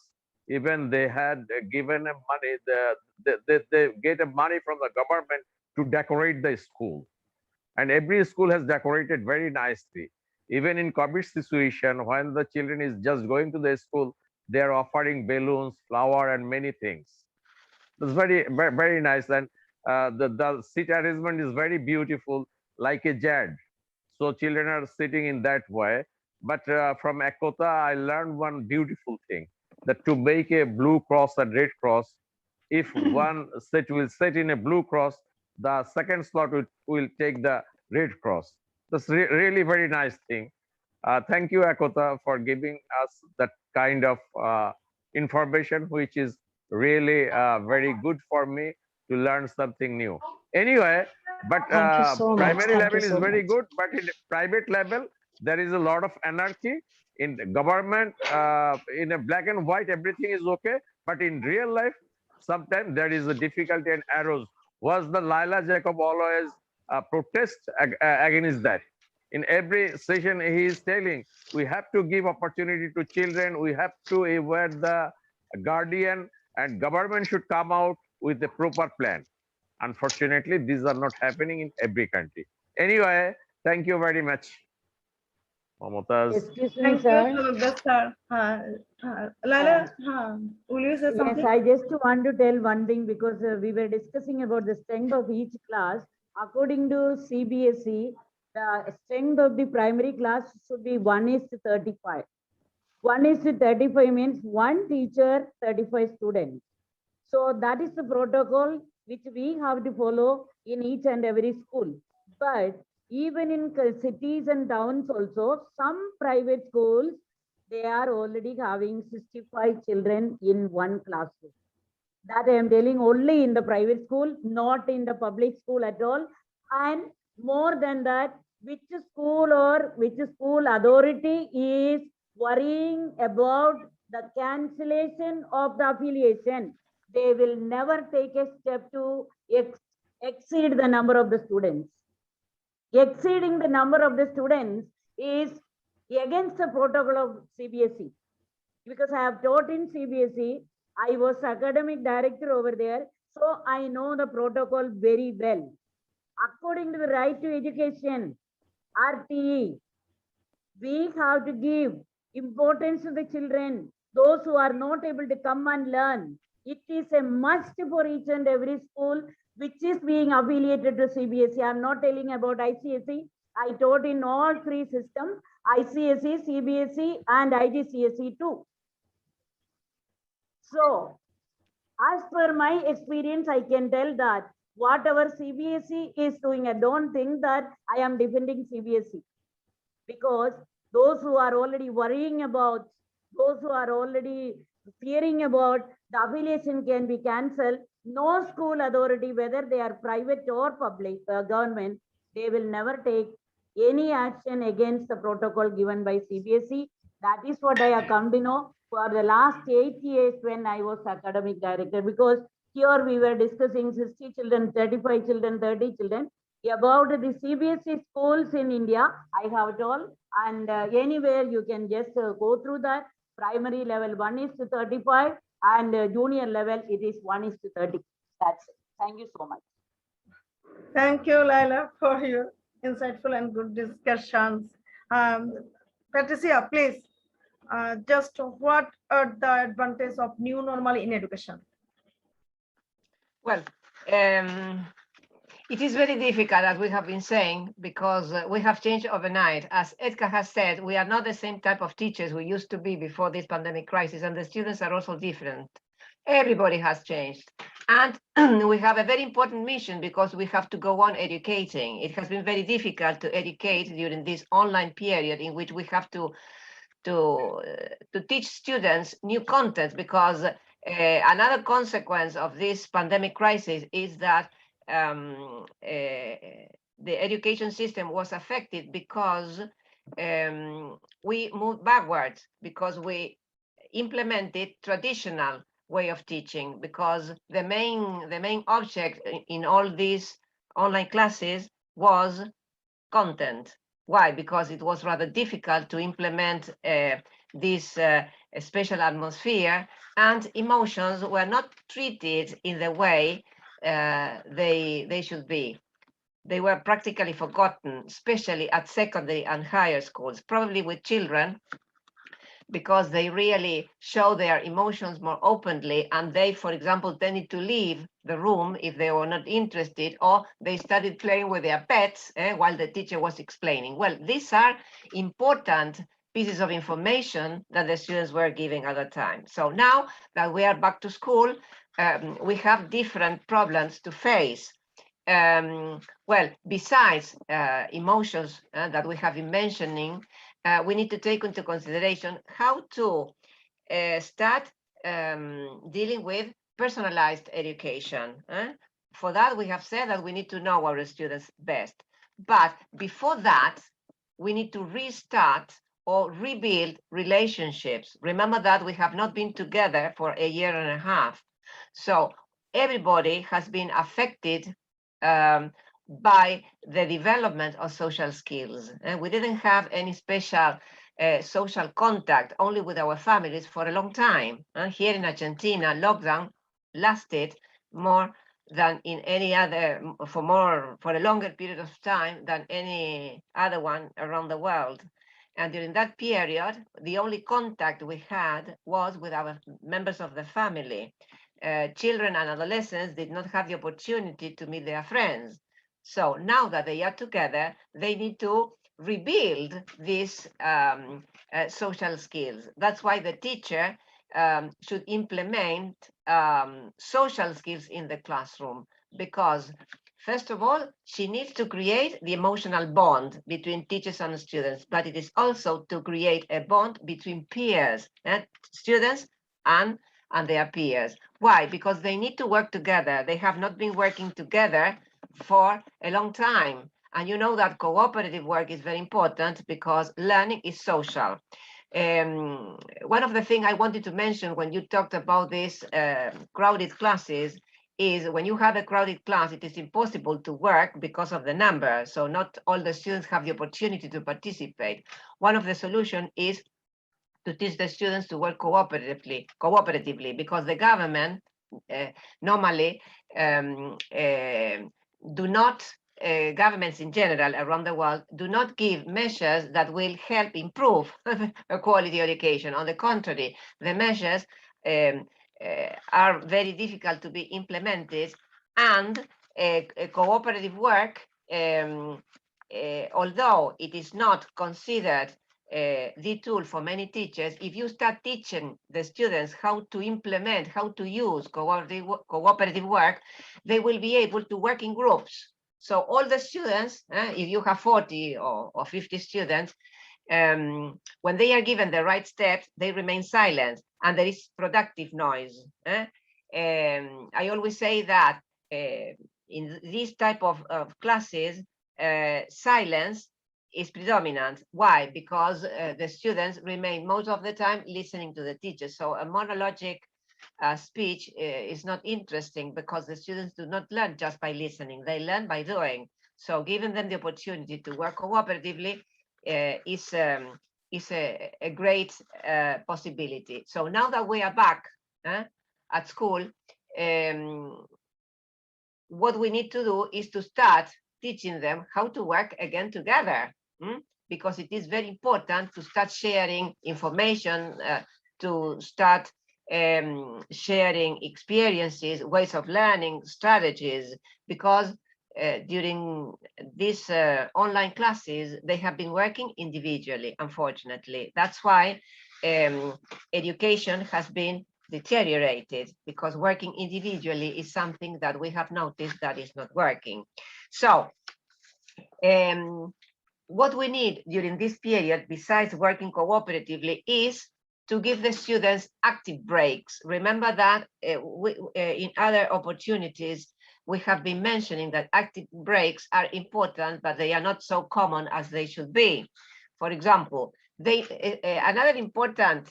Even they had given a money, they get a money from the government to decorate the school. And every school has decorated very nicely. Even in COVID situation, when the children is just going to the school, they are offering balloons, flower, and many things. It's very nice. And the seat arrangement is very beautiful, like a jad. So children are sitting in that way. But from Ekota, I learned one beautiful thing, that to make a blue cross and red cross, if one set will sit in a blue cross, the second slot will take the red cross. That's really very nice thing. Thank you, Ekota, for giving us that kind of information, which is really very good for me to learn something new. Anyway, but Thank you so much. primary Thank level you is so very much. good, but in private level, there is a lot of anarchy. In the government, in a black and white, everything is okay. But in real life, sometimes there is a difficulty and arrows. Was the Laila Jacob always protest against that? In every session, he is telling we have to give opportunity to children. We have to aware the guardian, and government should come out with a proper plan. Unfortunately, these are not happening in every country. Anyway, thank you very much, Mamutaz. Excuse me, Thank you, sir. Sulabda sir. Laila, will you say Yes, something? I just want to tell one thing, because we were discussing about the strength of each class. According to CBSE, the strength of the primary class should be 1:35. 1:35 means one teacher, 35 students. So that is the protocol. which we have to follow in each and every school. But even in cities and towns also, some private schools, they are already having 65 children in one classroom. That I am telling only in the private school, not in the public school at all. And more than that, which school or which school authority is worrying about the cancellation of the affiliation, they will never take a step to exceed the number of the students. Exceeding the number of the students is against the protocol of CBSE, because I have taught in CBSE. I was academic director over there, so I know the protocol very well. According to the right to education, RTE, we have to give importance to the children, those who are not able to come and learn. It is a must for each and every school which is being affiliated to CBSE. I'm not telling about ICSE. I taught in all three systems, ICSE, CBSE, and IGCSE too. So, as per my experience, I can tell that whatever CBSE is doing, I don't think that I am defending CBSE, because those who are already worrying about, those who are already fearing about the affiliation can be cancelled, no school authority, whether they are private or public government, they will never take any action against the protocol given by CBSE. That is what I have come to know for the last 8 years when I was academic director, because here we were discussing 60 children, 35 children, 30 children. About the CBSE schools in India, I have told, and anywhere you can just go through that. Primary level 1:35, and junior level it is 1:30. That's it. Thank you so much. Thank you, Laila, for your insightful and good discussions. Patricia, please, just what are the advantages of new normal in education? Well, it is very difficult, as we have been saying, because we have changed overnight. As Edgar has said, we are not the same type of teachers we used to be before this pandemic crisis, and the students are also different. Everybody has changed. And we have a very important mission, because we have to go on educating. It has been very difficult to educate during this online period in which we have to teach students new content, because another consequence of this pandemic crisis is that the education system was affected because we moved backwards, because we implemented traditional way of teaching, because the main object in all these online classes was content. Why? Because it was rather difficult to implement this special atmosphere, and emotions were not treated in the way they should be. They were practically forgotten, especially at secondary and higher schools, probably with children, because they really show their emotions more openly, and they, for example, tended to leave the room if they were not interested, or they started playing with their pets while the teacher was explaining. Well, these are important pieces of information that the students were giving at the time. So now that we are back to school, we have different problems to face. Well, besides emotions that we have been mentioning, we need to take into consideration how to start dealing with personalized education. For that, we have said that we need to know our students best. But before that, we need to restart or rebuild relationships. Remember that we have not been together for a year and a half. So everybody has been affected by the development of social skills. And we didn't have any special social contact, only with our families for a long time. Here in Argentina, lockdown lasted more than in any other, for a longer period of time than any other one around the world. And during that period, the only contact we had was with our members of the family. Children and adolescents did not have the opportunity to meet their friends. So now that they are together, they need to rebuild these social skills. That's why the teacher should implement social skills in the classroom. because first of all, she needs to create the emotional bond between teachers and students, but it is also to create a bond between peers, students and their peers. Why? Because they need to work together. They have not been working together for a long time. And you know that cooperative work is very important because learning is social. One of the things I wanted to mention when you talked about these crowded classes is when you have a crowded class, it is impossible to work because of the number. So not all the students have the opportunity to participate. One of the solutions is to teach the students to work cooperatively, because the government normally do not, governments in general around the world do not give measures that will help improve quality education. On the contrary, the measures are very difficult to be implemented, and cooperative work, although it is not considered the tool for many teachers, if you start teaching the students how to implement, how to use cooperative work, they will be able to work in groups. So all the students, if you have 40 or 50 students, when they are given the right steps, they remain silent and there is productive noise. I always say that in this type of classes, silence is predominant. Why? Because the students remain most of the time listening to the teachers. So a monologic speech is not interesting, because the students do not learn just by listening, they learn by doing. So giving them the opportunity to work cooperatively is a great possibility. So now that we are back at school, what we need to do is to start teaching them how to work again together, because it is very important to start sharing information, to start sharing experiences, ways of learning, strategies, because during these online classes, they have been working individually, unfortunately. That's why education has been deteriorated, because working individually is something that we have noticed that is not working. So what we need during this period, besides working cooperatively, is to give the students active breaks. Remember that in other opportunities, we have been mentioning that active breaks are important, but they are not so common as they should be. For example, another important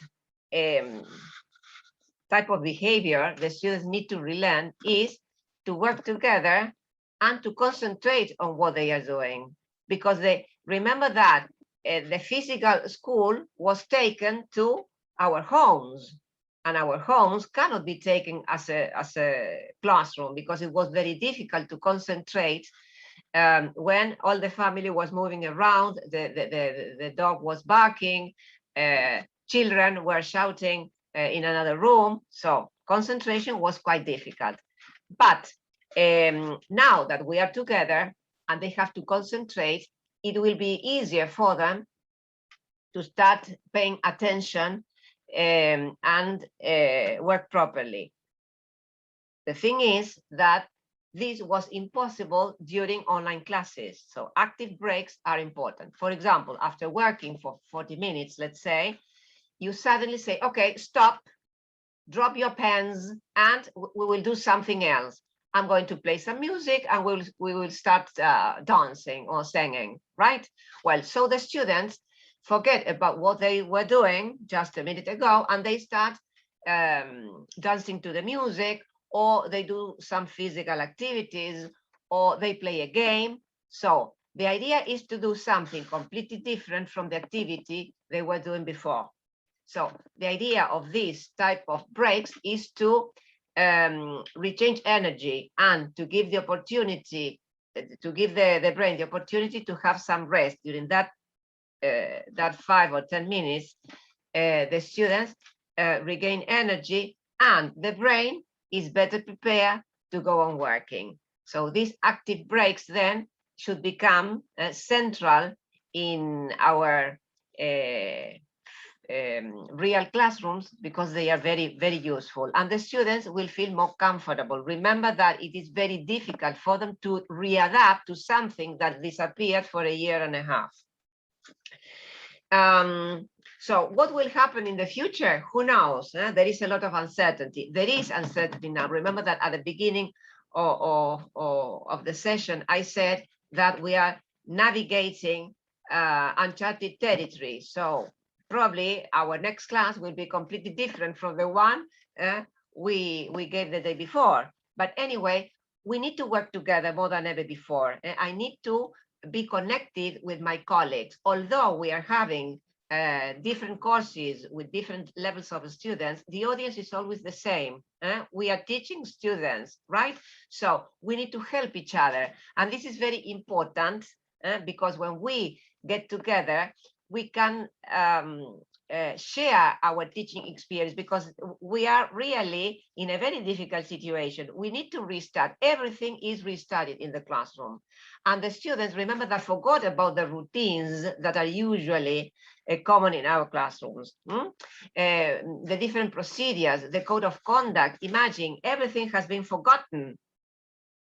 type of behavior the students need to relearn is to work together and to concentrate on what they are doing. Because they remember that the physical school was taken to our homes, and our homes cannot be taken as a classroom, because it was very difficult to concentrate when all the family was moving around, the dog was barking, children were shouting in another room, so concentration was quite difficult. But now that we are together and they have to concentrate, it will be easier for them to start paying attention and work properly. The thing is that this was impossible during online classes. So active breaks are important. For example, after working for 40 minutes, let's say, you suddenly say, okay, stop, drop your pens, and we will do something else. I'm going to play some music and we will start dancing or singing, right? Well, so the students forget about what they were doing just a minute ago, and they start dancing to the music, or they do some physical activities, or they play a game. So the idea is to do something completely different from the activity they were doing before. So the idea of this type of breaks is to rechange energy and to give the opportunity, to give the brain the opportunity to have some rest during that 5 or 10 minutes. The students regain energy, and the brain is better prepared to go on working. So these active breaks then should become central in our real classrooms because they are very, very useful, and the students will feel more comfortable. Remember that it is very difficult for them to readapt to something that disappeared for a year and a half. So what will happen in the future? Who knows? There is a lot of uncertainty. There is uncertainty now. Remember that at the beginning of the session, I said that we are navigating uncharted territory. So probably our next class will be completely different from the one we gave the day before. But anyway, we need to work together more than ever before. I need to be connected with my colleagues. Although we are having different courses with different levels of students, the audience is always the same. We are teaching students, right? So we need to help each other. And this is very important because when we get together, we can share our teaching experience, because we are really in a very difficult situation. We need to restart. Everything is restarted in the classroom. And the students, remember, that forgot about the routines that are usually common in our classrooms. The different procedures, the code of conduct. Imagine everything has been forgotten.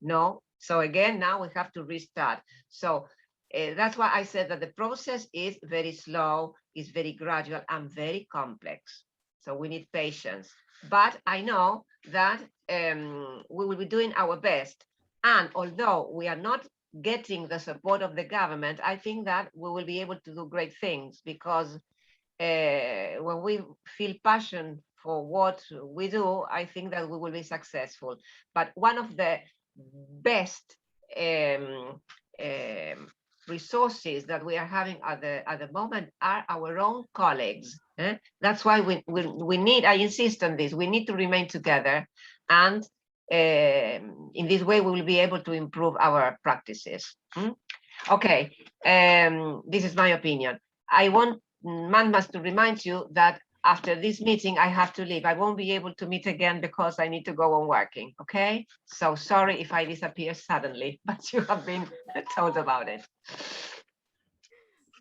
No? So again, now we have to restart. So that's why I said that the process is very slow, is very gradual, and very complex. So we need patience. But I know that we will be doing our best. And although we are not getting the support of the government, I think that we will be able to do great things, because when we feel passion for what we do, I think that we will be successful. But one of the best resources that we are having at the moment are our own colleagues. That's why we need, I insist on this, we need to remain together, and in this way we will be able to improve our practices. Okay, this is my opinion. I want Manmask to remind you that after this meeting I have to leave. I won't be able to meet again because I need to go on working, okay? So sorry if I disappear suddenly, but you have been told about it.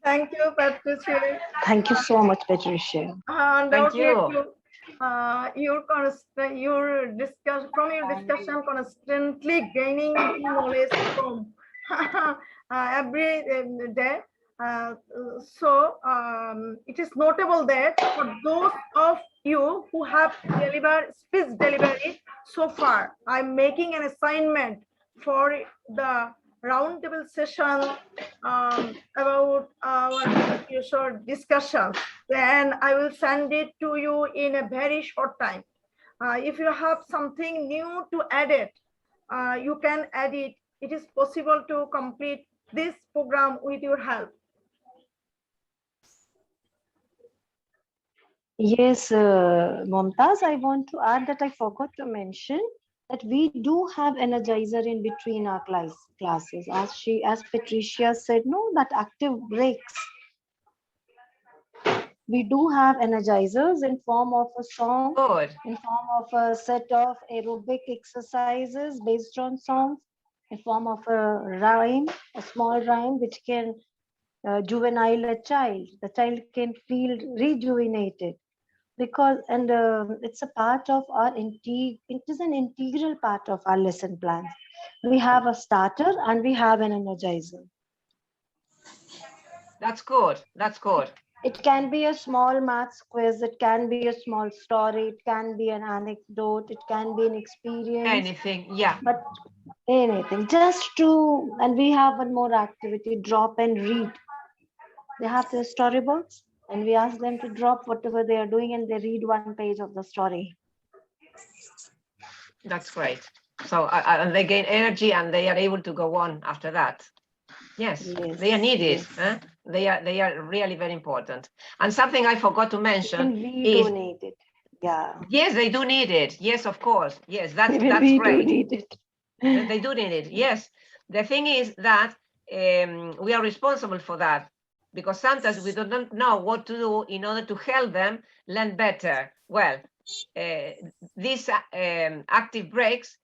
Thank you, Patricia. Thank you so much, Patricia. Thank you. From your discussion, constantly gaining knowledge from every day. So it is notable that for those of you who have delivered speech delivery so far, I'm making an assignment for the roundtable session about our future discussions. Then I will send it to you in a very short time. If you have something new to add it, you can add it. It is possible to complete this program with your help. Yes, Momtaz, I want to add that I forgot to mention that we do have energizer in between our classes. As Patricia said, no, that active breaks. We do have energizers in form of a song, Good. in form of a set of aerobic exercises based on songs, in form of a rhyme, a small rhyme which can juvenile a child. The child can feel rejuvenated. Because it's a part of our it is an integral part of our lesson plans. We have a starter and we have an energizer. That's good. That's good. It can be a small maths quiz, it can be a small story, it can be an anecdote, it can be an experience. Anything, yeah. But anything, just to, and we have one more activity, drop and read. They have their storybooks, and we ask them to drop whatever they are doing and they read one page of the story. That's great. So they gain energy and they are able to go on after that. Yes, they are needed. Yes. They are really very important. And something I forgot to mention We do need it. Yeah. Yes, they do need it. Yes, of course. Yes, that's we great. Do need it. They do need it. Yes. The thing is that we are responsible for that, because sometimes we don't know what to do in order to help them learn better. Well, these active breaks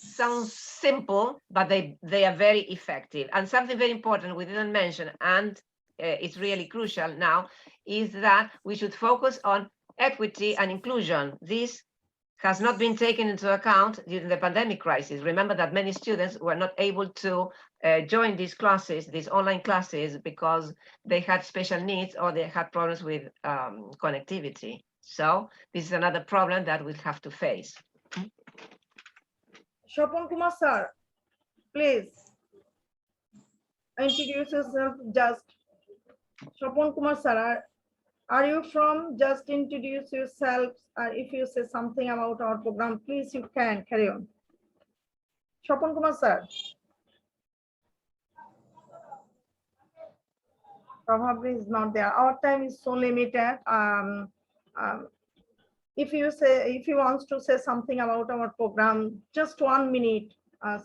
sound simple, but they are very effective. And something very important we didn't mention, and it's really crucial now, is that we should focus on equity and inclusion. This has not been taken into account during the pandemic crisis. Remember that many students were not able to join these classes, these online classes, because they had special needs or they had problems with connectivity. So this is another problem that we'll have to face. Shopon Kumar sir, please introduce yourself just. Shopon Kumar sir, are you from? Just introduce yourself. If you say something about our program, please you can carry on. Shopon Kumar sir. Probably is not there. Our time is so limited. If you want to say something about our program, just 1 minute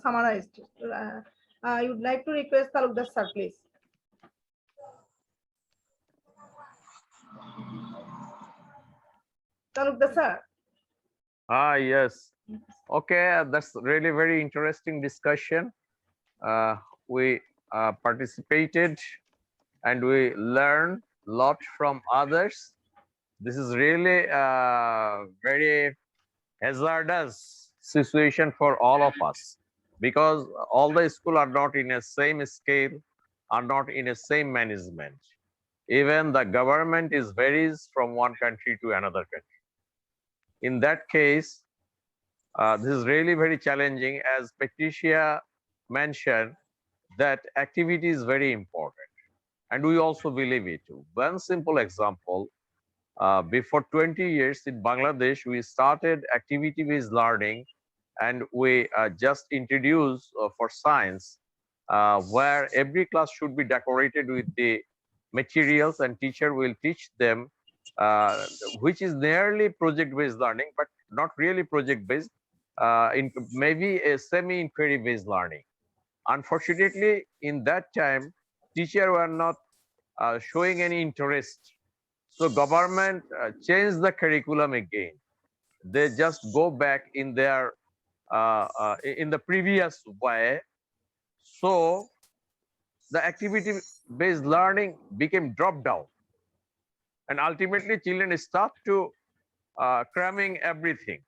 summarized. I would like to request Talukdar sir, please. Talukdar sir. Yes. Okay, that's really very interesting discussion. We participated and we learned a lot from others. This is really a very hazardous situation for all of us because all the schools are not in a same scale, are not in a same management. Even the government is varies from one country to another country. In that case, this is really very challenging. As Patricia mentioned, that activity is very important. And we also believe it. One simple example, before 20 years in Bangladesh, we started activity-based learning and we just introduced for science, where every class should be decorated with the materials and teacher will teach them, which is nearly project-based learning, but not really project-based, in maybe a semi-inquiry based learning. Unfortunately, in that time, teachers were not showing any interest. So government changed the curriculum again. They just go back in their in the previous way. So the activity-based learning became dropped down, and ultimately children start to cramming everything.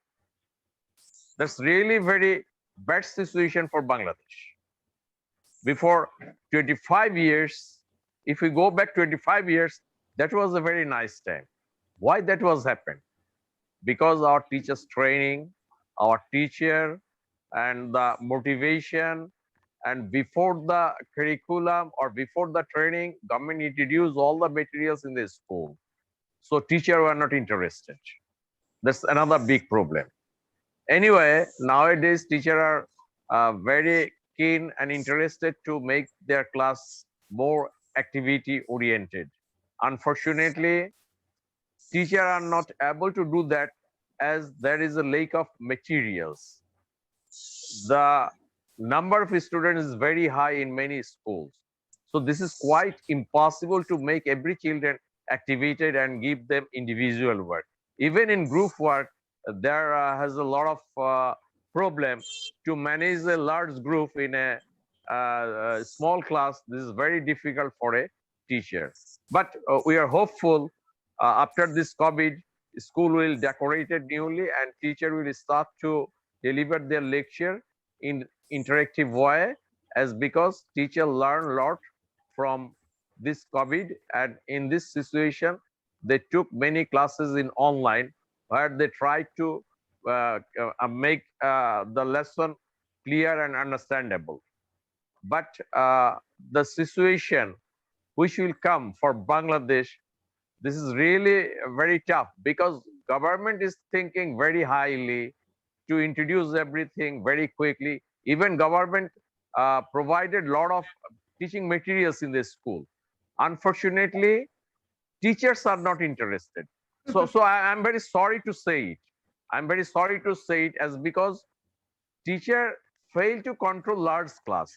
That's really very bad situation for Bangladesh. Before 25 years, if we go back 25 years, that was a very nice time. Why that was happened? Because our teachers training, our teacher and the motivation, and before the curriculum or before the training, government introduced all the materials in the school. So teachers were not interested. That's another big problem. Anyway, nowadays teachers are very keen and interested to make their class more activity oriented. Unfortunately, teachers are not able to do that as there is a lack of materials. The number of students is very high in many schools. So this is quite impossible to make every children activated and give them individual work. Even in group work, there has a lot of problem to manage a large group in a small class. This is very difficult for a teacher. But we are hopeful after this COVID, school will decorate it newly and teacher will start to deliver their lecture in interactive way, as because teacher learn a lot from this COVID, and in this situation they took many classes in online where they tried to make the lesson clear and understandable. But the situation which will come for Bangladesh, this is really very tough because government is thinking very highly to introduce everything very quickly. Even government provided a lot of teaching materials in the school. Unfortunately, teachers are not interested. So I'm very sorry to say it. I'm very sorry to say it as because teacher fail to control large class,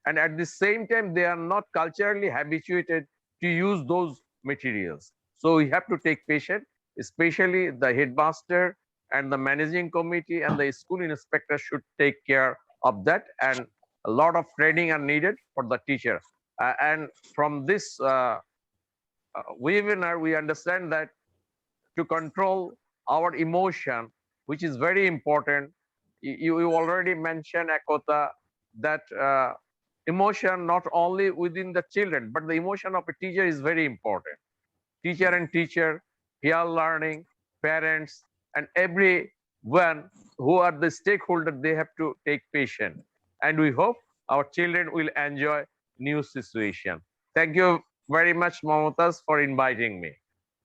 and at the same time they are not culturally habituated to use those materials. So we have to take patience, especially the headmaster and the managing committee and the school inspector should take care of that, and a lot of training are needed for the teacher. And from this we understand that to control our emotion, which is very important. You already mentioned, Akota, that emotion not only within the children, but the emotion of a teacher is very important. Teacher and teacher, peer learning, parents, and everyone who are the stakeholders, they have to take patience. And we hope our children will enjoy new situation. Thank you very much, Mamatas, for inviting me.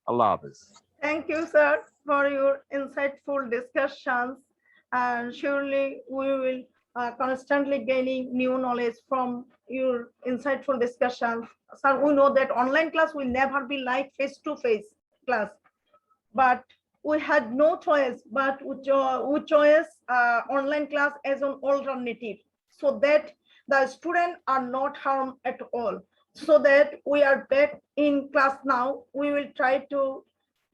Allah Hafiz. Thank you, sir, for your insightful discussions. And surely we will constantly gaining new knowledge from your insightful discussions. Sir, we know that online class will never be like face-to-face class, but we had no choice but we chose online class as an alternative, so that the students are not harmed at all. So that we are back in class now, we will try to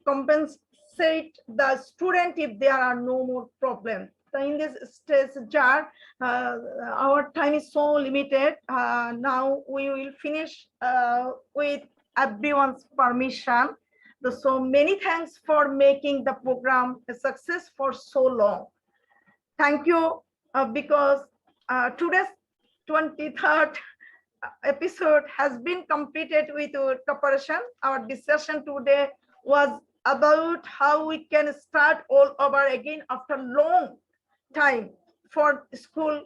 compensate the student if there are no more problems. So in this stage, jar, our time is so limited. Now we will finish with everyone's permission. So many thanks for making the program a success for so long. Thank you, because today's 23rd episode has been completed with your cooperation. Our discussion today was about how we can start all over again after long time for school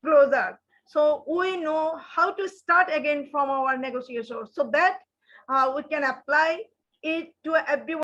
closure. So we know how to start again from our negotiation, so that we can apply it to everyone.